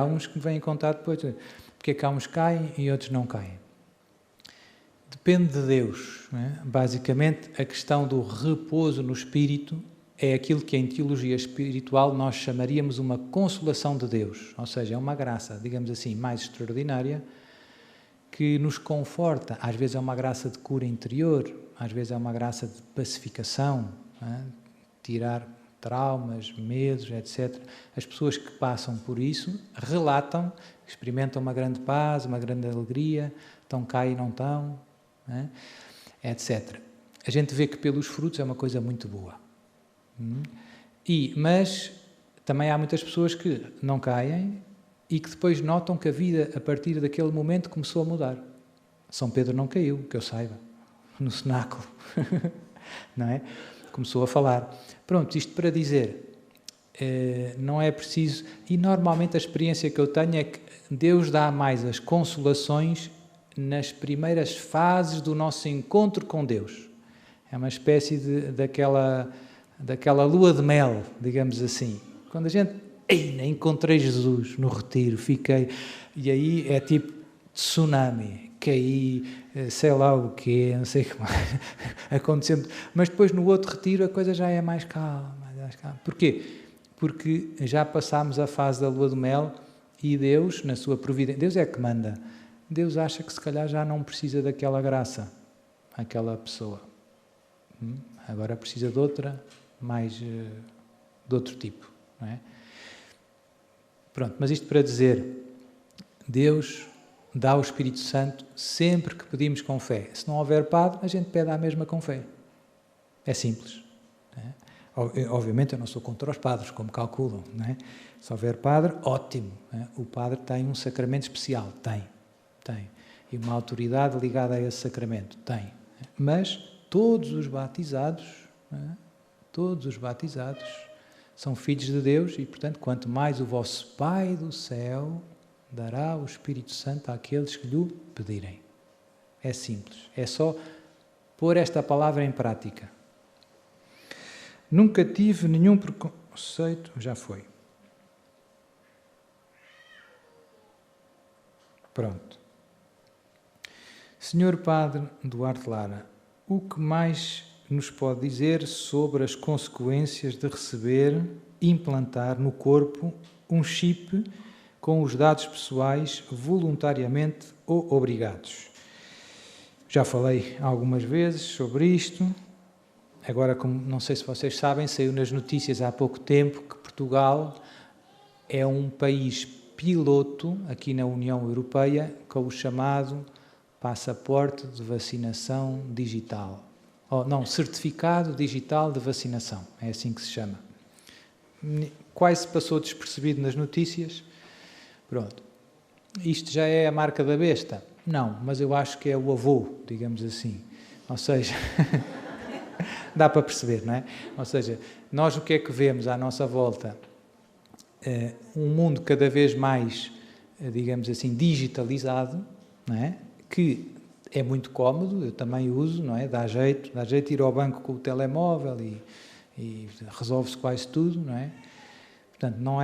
uns que me vêm contar depois, porque é que há uns que caem e outros não caem. Depende de Deus, não é? Basicamente, a questão do repouso no Espírito é aquilo que em teologia espiritual nós chamaríamos uma consolação de Deus, ou seja, é uma graça, digamos assim, mais extraordinária, que nos conforta. Às vezes é uma graça de cura interior, às vezes é uma graça de pacificação, tirar traumas, medos, etc. As pessoas que passam por isso relatam, experimentam uma grande paz, uma grande alegria, estão cá e não estão, etc. A gente vê que pelos frutos é uma coisa muito boa. Mas também há muitas pessoas que não caem e que depois notam que a vida, a partir daquele momento, começou a mudar. São Pedro não caiu, que eu saiba, no cenáculo, não é? Começou a falar. Pronto, isto para dizer, não é preciso... E normalmente a experiência que eu tenho é que Deus dá mais as consolações nas primeiras fases do nosso encontro com Deus. É uma espécie daquela lua de mel, digamos assim. Quando a gente... encontrei Jesus no retiro, fiquei... E aí é tipo tsunami, caí, sei lá o quê, não sei o que mais, acontecendo. Mas depois no outro retiro a coisa já é mais calma. Porquê? Porque já passámos a fase da lua de mel e Deus, na sua providência, Deus é que manda. Deus acha que se calhar já não precisa daquela graça, aquela pessoa. Agora precisa de outra, mais de outro tipo, não é? Pronto, mas isto para dizer, Deus dá o Espírito Santo sempre que pedimos com fé. Se não houver padre, a gente pede à mesma com fé. É simples. Não é? Obviamente eu não sou contra os padres, como calculam. Não é? Se houver padre, ótimo. Não é? O padre tem um sacramento especial. Tem. E uma autoridade ligada a esse sacramento. Tem. Mas todos os batizados, não é? Todos os batizados são filhos de Deus e, portanto, quanto mais o vosso Pai do céu dará o Espírito Santo àqueles que lhe pedirem. É simples. É só pôr esta palavra em prática. Nunca tive nenhum preconceito... Já foi. Pronto. Senhor Padre Duarte Lara, o que mais nos pode dizer sobre as consequências de receber, implantar no corpo um chip com os dados pessoais voluntariamente ou obrigados? Já falei algumas vezes sobre isto. Agora, como não sei se vocês sabem, saiu nas notícias há pouco tempo que Portugal é um país piloto aqui na União Europeia com o chamado passaporte de vacinação digital. Certificado digital de vacinação, é assim que se chama. Quase passou despercebido nas notícias. Pronto. Isto já é a marca da besta? Não, mas eu acho que é o avô, digamos assim. Ou seja, dá para perceber, não é? Ou seja, nós o que é que vemos à nossa volta? Um mundo cada vez mais, digamos assim, digitalizado, não é? Que é muito cómodo, eu também uso, não é? Dá jeito ir ao banco com o telemóvel e resolve-se quase tudo, não é? Portanto, não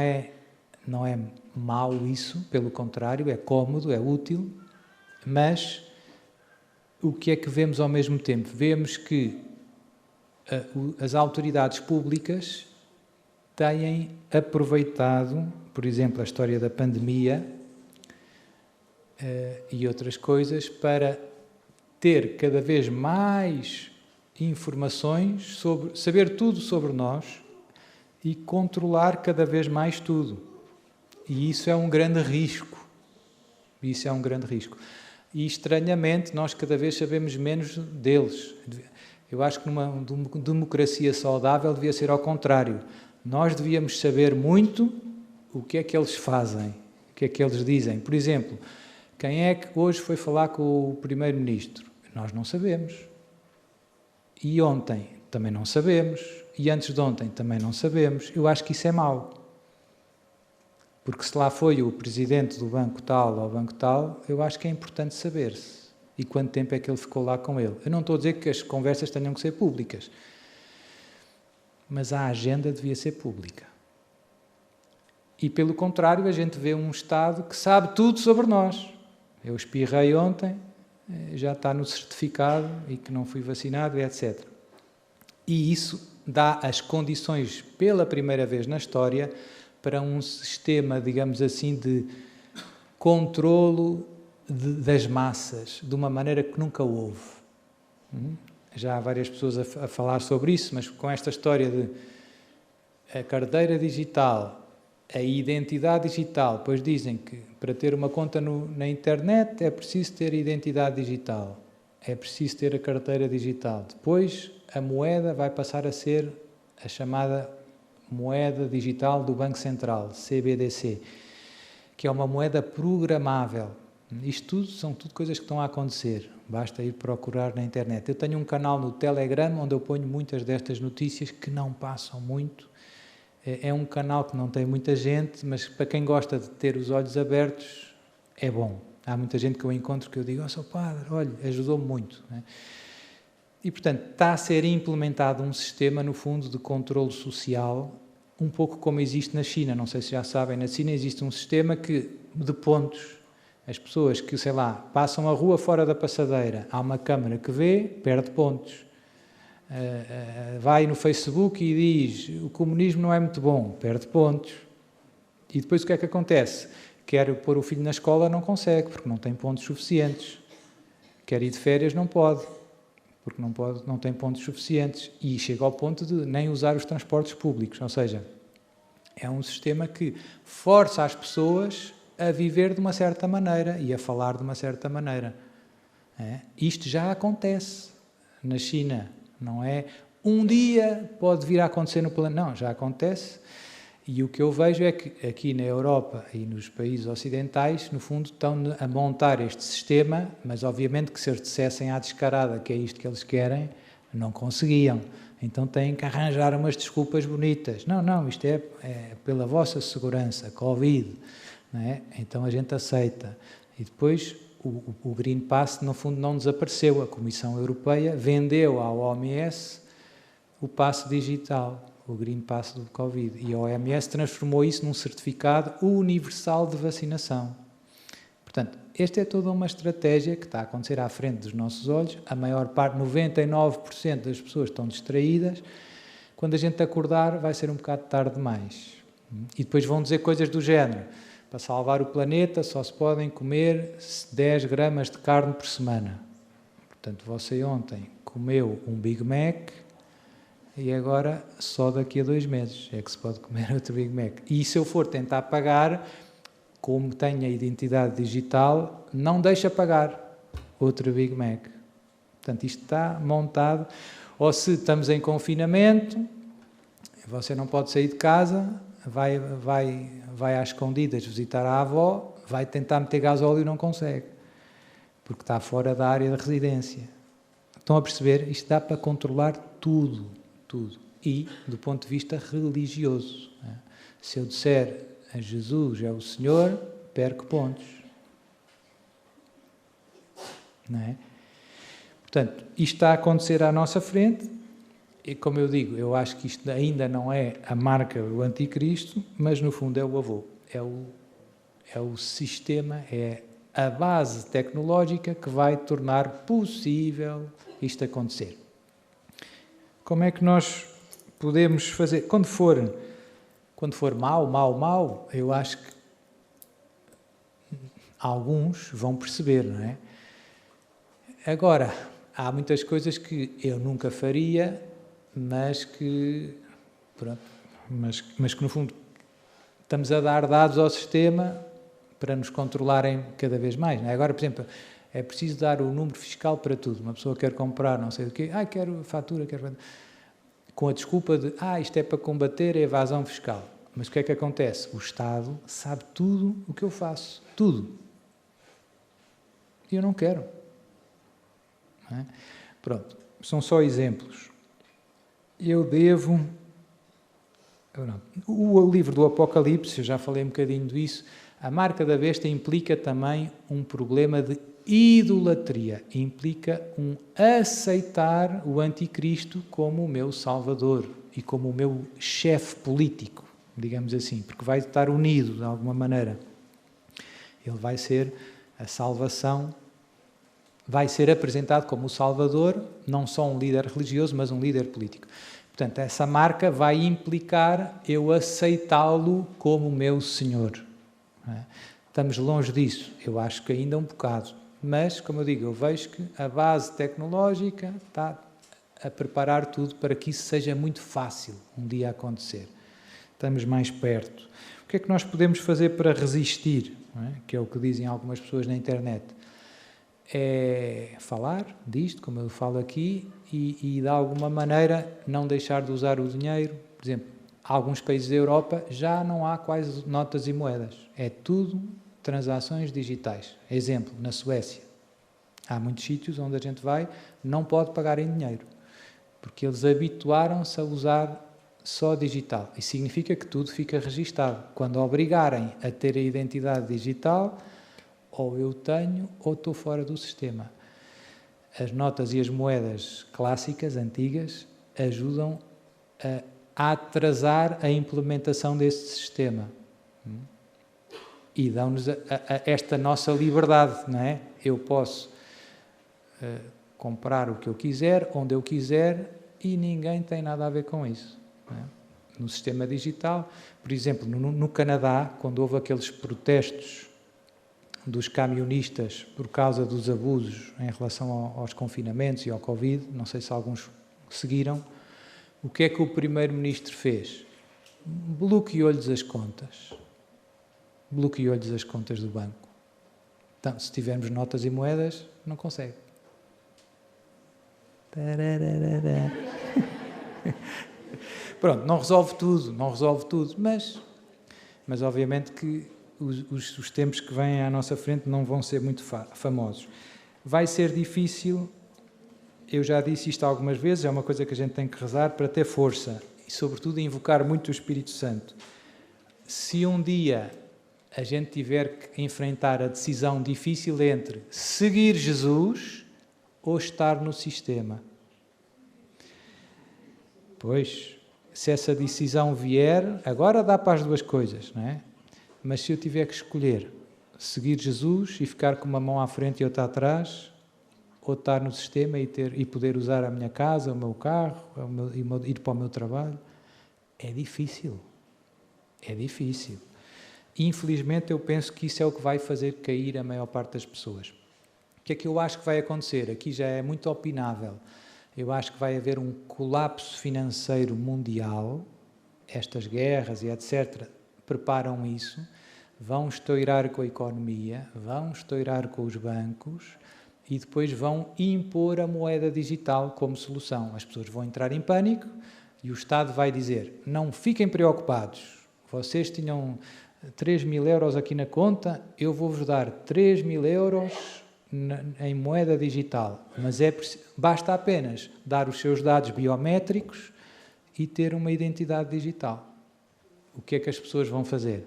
é mau isso, pelo contrário, é cómodo, é útil, mas o que é que vemos ao mesmo tempo? Vemos que as autoridades públicas têm aproveitado, por exemplo, a história da pandemia e outras coisas, para ter cada vez mais informações, saber tudo sobre nós e controlar cada vez mais tudo. E isso é um grande risco. E, estranhamente, nós cada vez sabemos menos deles. Eu acho que numa democracia saudável devia ser ao contrário. Nós devíamos saber muito o que é que eles fazem, o que é que eles dizem. Por exemplo, quem é que hoje foi falar com o Primeiro-Ministro? Nós não sabemos. E ontem também não sabemos. E antes de ontem também não sabemos. Eu acho que isso é mau. Porque se lá foi o presidente do banco tal ou banco tal, eu acho que é importante saber-se. E quanto tempo é que ele ficou lá com ele. Eu não estou a dizer que as conversas tenham que ser públicas. Mas a agenda devia ser pública. E, pelo contrário, a gente vê um Estado que sabe tudo sobre nós. Eu espirrei ontem, já está no certificado e que não fui vacinado, etc. E isso dá as condições, pela primeira vez na história, para um sistema, digamos assim, de controlo das massas, de uma maneira que nunca houve. Já há várias pessoas a falar sobre isso, mas com esta história de a carteira digital, a identidade digital, pois dizem que para ter uma conta na internet é preciso ter identidade digital, é preciso ter a carteira digital. Depois a moeda vai passar a ser a chamada moeda digital do Banco Central, CBDC, que é uma moeda programável. Isto são tudo coisas que estão a acontecer, basta ir procurar na internet. Eu tenho um canal no Telegram onde eu ponho muitas destas notícias que não passam muito. É um canal que não tem muita gente, mas para quem gosta de ter os olhos abertos, é bom. Há muita gente que eu encontro que eu digo, Sr. Padre, olha, ajudou-me muito. E, portanto, está a ser implementado um sistema, no fundo, de controle social, um pouco como existe na China. Não sei se já sabem, na China existe um sistema de pontos. As pessoas que, sei lá, passam a rua fora da passadeira, há uma câmara que vê, perde pontos. Vai no Facebook e diz, o comunismo não é muito bom, perde pontos. E depois o que é que acontece? Quer pôr o filho na escola, não consegue, porque não tem pontos suficientes. Quer ir de férias, não pode, porque não tem pontos suficientes. E chega ao ponto de nem usar os transportes públicos. Ou seja, é um sistema que força as pessoas a viver de uma certa maneira e a falar de uma certa maneira. Isto já acontece na China, não é? Um dia pode vir a acontecer no planeta. Não, já acontece. E o que eu vejo é que aqui na Europa e nos países ocidentais, no fundo, estão a montar este sistema, mas obviamente que se eles dissessem à descarada que é isto que eles querem, não conseguiam. Então têm que arranjar umas desculpas bonitas. Não, isto é pela vossa segurança, Covid. Não é? Então a gente aceita. E depois o Green Pass, no fundo, não desapareceu. A Comissão Europeia vendeu à OMS o passe digital, o Green Pass do Covid. E a OMS transformou isso num certificado universal de vacinação. Portanto, esta é toda uma estratégia que está a acontecer à frente dos nossos olhos. A maior parte, 99% das pessoas estão distraídas. Quando a gente acordar, vai ser um bocado tarde demais. E depois vão dizer coisas do género. Para salvar o planeta só se podem comer 10 gramas de carne por semana. Portanto, você ontem comeu um Big Mac e agora só daqui a 2 meses é que se pode comer outro Big Mac. E se eu for tentar pagar, como tenho a identidade digital, não deixa pagar outro Big Mac. Portanto, isto está montado. Ou se estamos em confinamento, você não pode sair de casa, vai às escondidas visitar a avó, vai tentar meter gasóleo e não consegue, porque está fora da área de residência. Estão a perceber? Isto dá para controlar tudo. E, do ponto de vista religioso. Se eu disser a Jesus é o Senhor, perco pontos. Não é? Portanto, isto está a acontecer à nossa frente. E, como eu digo, eu acho que isto ainda não é a marca do anticristo, mas no fundo é o avô, é o sistema, é a base tecnológica que vai tornar possível isto acontecer. Como é que nós podemos fazer? Quando for mau, eu acho que alguns vão perceber, não é? Agora, há muitas coisas que eu nunca faria, mas que no fundo estamos a dar dados ao sistema para nos controlarem cada vez mais. Não é? Agora, por exemplo, é preciso dar o número fiscal para tudo. Uma pessoa quer comprar não sei o quê, quero fatura, com a desculpa de, isto é para combater a evasão fiscal. Mas o que é que acontece? O Estado sabe tudo o que eu faço. Tudo. E eu não quero. Não é? Pronto. São só exemplos. O livro do Apocalipse, eu já falei um bocadinho disso, a marca da besta implica também um problema de idolatria, implica um aceitar o anticristo como o meu salvador e como o meu chefe político, digamos assim, porque vai estar unido de alguma maneira. Ele vai ser a salvação, vai ser apresentado como o salvador, não só um líder religioso, mas um líder político. Portanto, essa marca vai implicar eu aceitá-lo como meu Senhor. Estamos longe disso? Eu acho que ainda um bocado. Mas, como eu digo, eu vejo que a base tecnológica está a preparar tudo para que isso seja muito fácil um dia acontecer. Estamos mais perto. O que é que nós podemos fazer para resistir? Não é? Que é o que dizem algumas pessoas na internet. É falar disto, como eu falo aqui, e de alguma maneira não deixar de usar o dinheiro. Por exemplo, alguns países da Europa já não há quase notas e moedas. É tudo transações digitais. Exemplo, na Suécia. Há muitos sítios onde a gente vai, não pode pagar em dinheiro. Porque eles habituaram-se a usar só digital. Isso significa que tudo fica registado. Quando obrigarem a ter a identidade digital, ou eu tenho ou estou fora do sistema. As notas e as moedas clássicas, antigas, ajudam a atrasar a implementação desse sistema. E dão-nos esta nossa liberdade, não é? Eu posso comprar o que eu quiser, onde eu quiser, e ninguém tem nada a ver com isso. Não é? No sistema digital, por exemplo, no Canadá, quando houve aqueles protestos dos camionistas por causa dos abusos em relação aos confinamentos e ao Covid, não sei se alguns seguiram, o que é que o primeiro-ministro fez? Bloqueou-lhes as contas. Bloqueou-lhes as contas do banco. Então, se tivermos notas e moedas, não consegue. Pronto, não resolve tudo, mas obviamente que os tempos que vêm à nossa frente não vão ser muito famosos. Vai ser difícil, eu já disse isto algumas vezes, é uma coisa que a gente tem que rezar para ter força e, sobretudo, invocar muito o Espírito Santo. Se um dia a gente tiver que enfrentar a decisão difícil entre seguir Jesus ou estar no sistema, pois, se essa decisão vier, agora dá para as duas coisas, não é? Mas se eu tiver que escolher seguir Jesus e ficar com uma mão à frente e outra atrás, ou estar no sistema e poder usar a minha casa, o meu carro, ir para o meu trabalho, é difícil. É difícil. Infelizmente, eu penso que isso é o que vai fazer cair a maior parte das pessoas. O que é que eu acho que vai acontecer? Aqui já é muito opinável. Eu acho que vai haver um colapso financeiro mundial, estas guerras e etc., preparam isso, vão estourar com a economia, vão estourar com os bancos e depois vão impor a moeda digital como solução. As pessoas vão entrar em pânico e o Estado vai dizer, não fiquem preocupados, vocês tinham 3.000 euros aqui na conta, eu vou-vos dar 3.000 euros em moeda digital, mas basta apenas dar os seus dados biométricos e ter uma identidade digital. O que é que as pessoas vão fazer?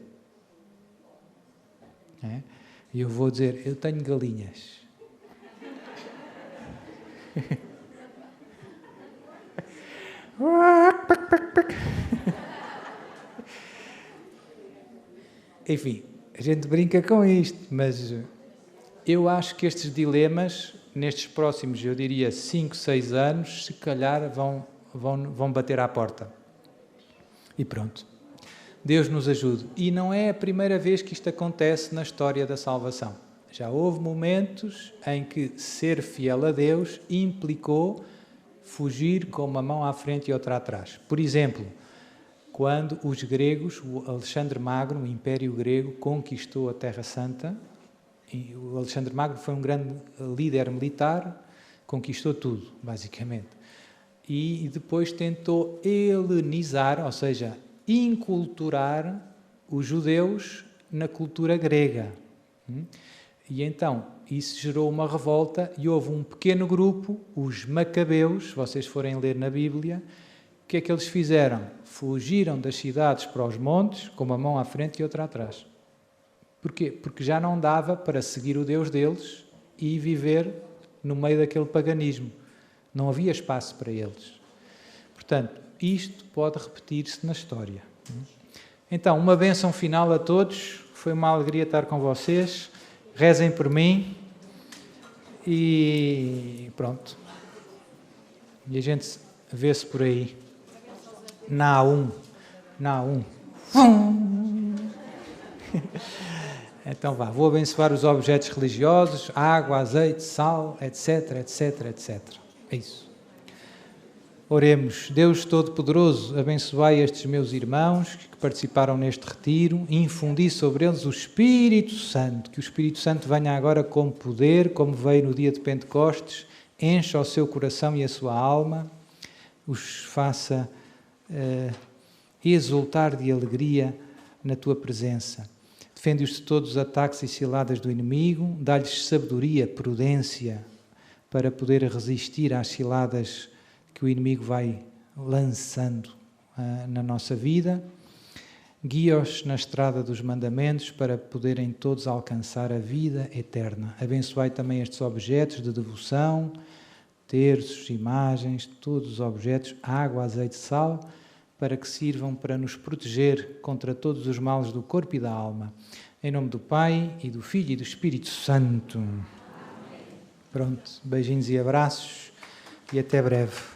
E eu vou dizer, eu tenho galinhas. Enfim, a gente brinca com isto, mas eu acho que estes dilemas, nestes próximos, eu diria, 5, 6 anos, se calhar vão bater à porta. E pronto. Deus nos ajude. E não é a primeira vez que isto acontece na história da salvação. Já houve momentos em que ser fiel a Deus implicou fugir com uma mão à frente e outra atrás. Por exemplo, quando os gregos, o Alexandre Magno, o Império Grego, conquistou a Terra Santa, e o Alexandre Magno foi um grande líder militar, conquistou tudo, basicamente. E depois tentou helenizar, ou seja, inculturar os judeus na cultura grega. E então, isso gerou uma revolta e houve um pequeno grupo, os Macabeus, se vocês forem ler na Bíblia, o que é que eles fizeram? Fugiram das cidades para os montes, com uma mão à frente e outra atrás. Porquê? Porque já não dava para seguir o Deus deles e viver no meio daquele paganismo. Não havia espaço para eles. Portanto, isto pode repetir-se na história. Então, uma bênção final a todos. Foi uma alegria estar com vocês. Rezem por mim. E pronto. E a gente vê-se por aí. Naum. Então vá, vou abençoar os objetos religiosos, água, azeite, sal, etc, etc, etc. É isso. Oremos. Deus Todo-Poderoso, abençoai estes meus irmãos que participaram neste retiro, infundi sobre eles o Espírito Santo, que o Espírito Santo venha agora com poder, como veio no dia de Pentecostes, encha o seu coração e a sua alma, os faça exultar de alegria na tua presença. Defende-os de todos os ataques e ciladas do inimigo, dá-lhes sabedoria, prudência, para poder resistir às ciladas que o inimigo vai lançando na nossa vida. Guia-os na estrada dos mandamentos para poderem todos alcançar a vida eterna. Abençoai também estes objetos de devoção, terços, imagens, todos os objetos, água, azeite, sal, para que sirvam para nos proteger contra todos os males do corpo e da alma. Em nome do Pai, e do Filho e do Espírito Santo. Pronto, beijinhos e abraços e até breve.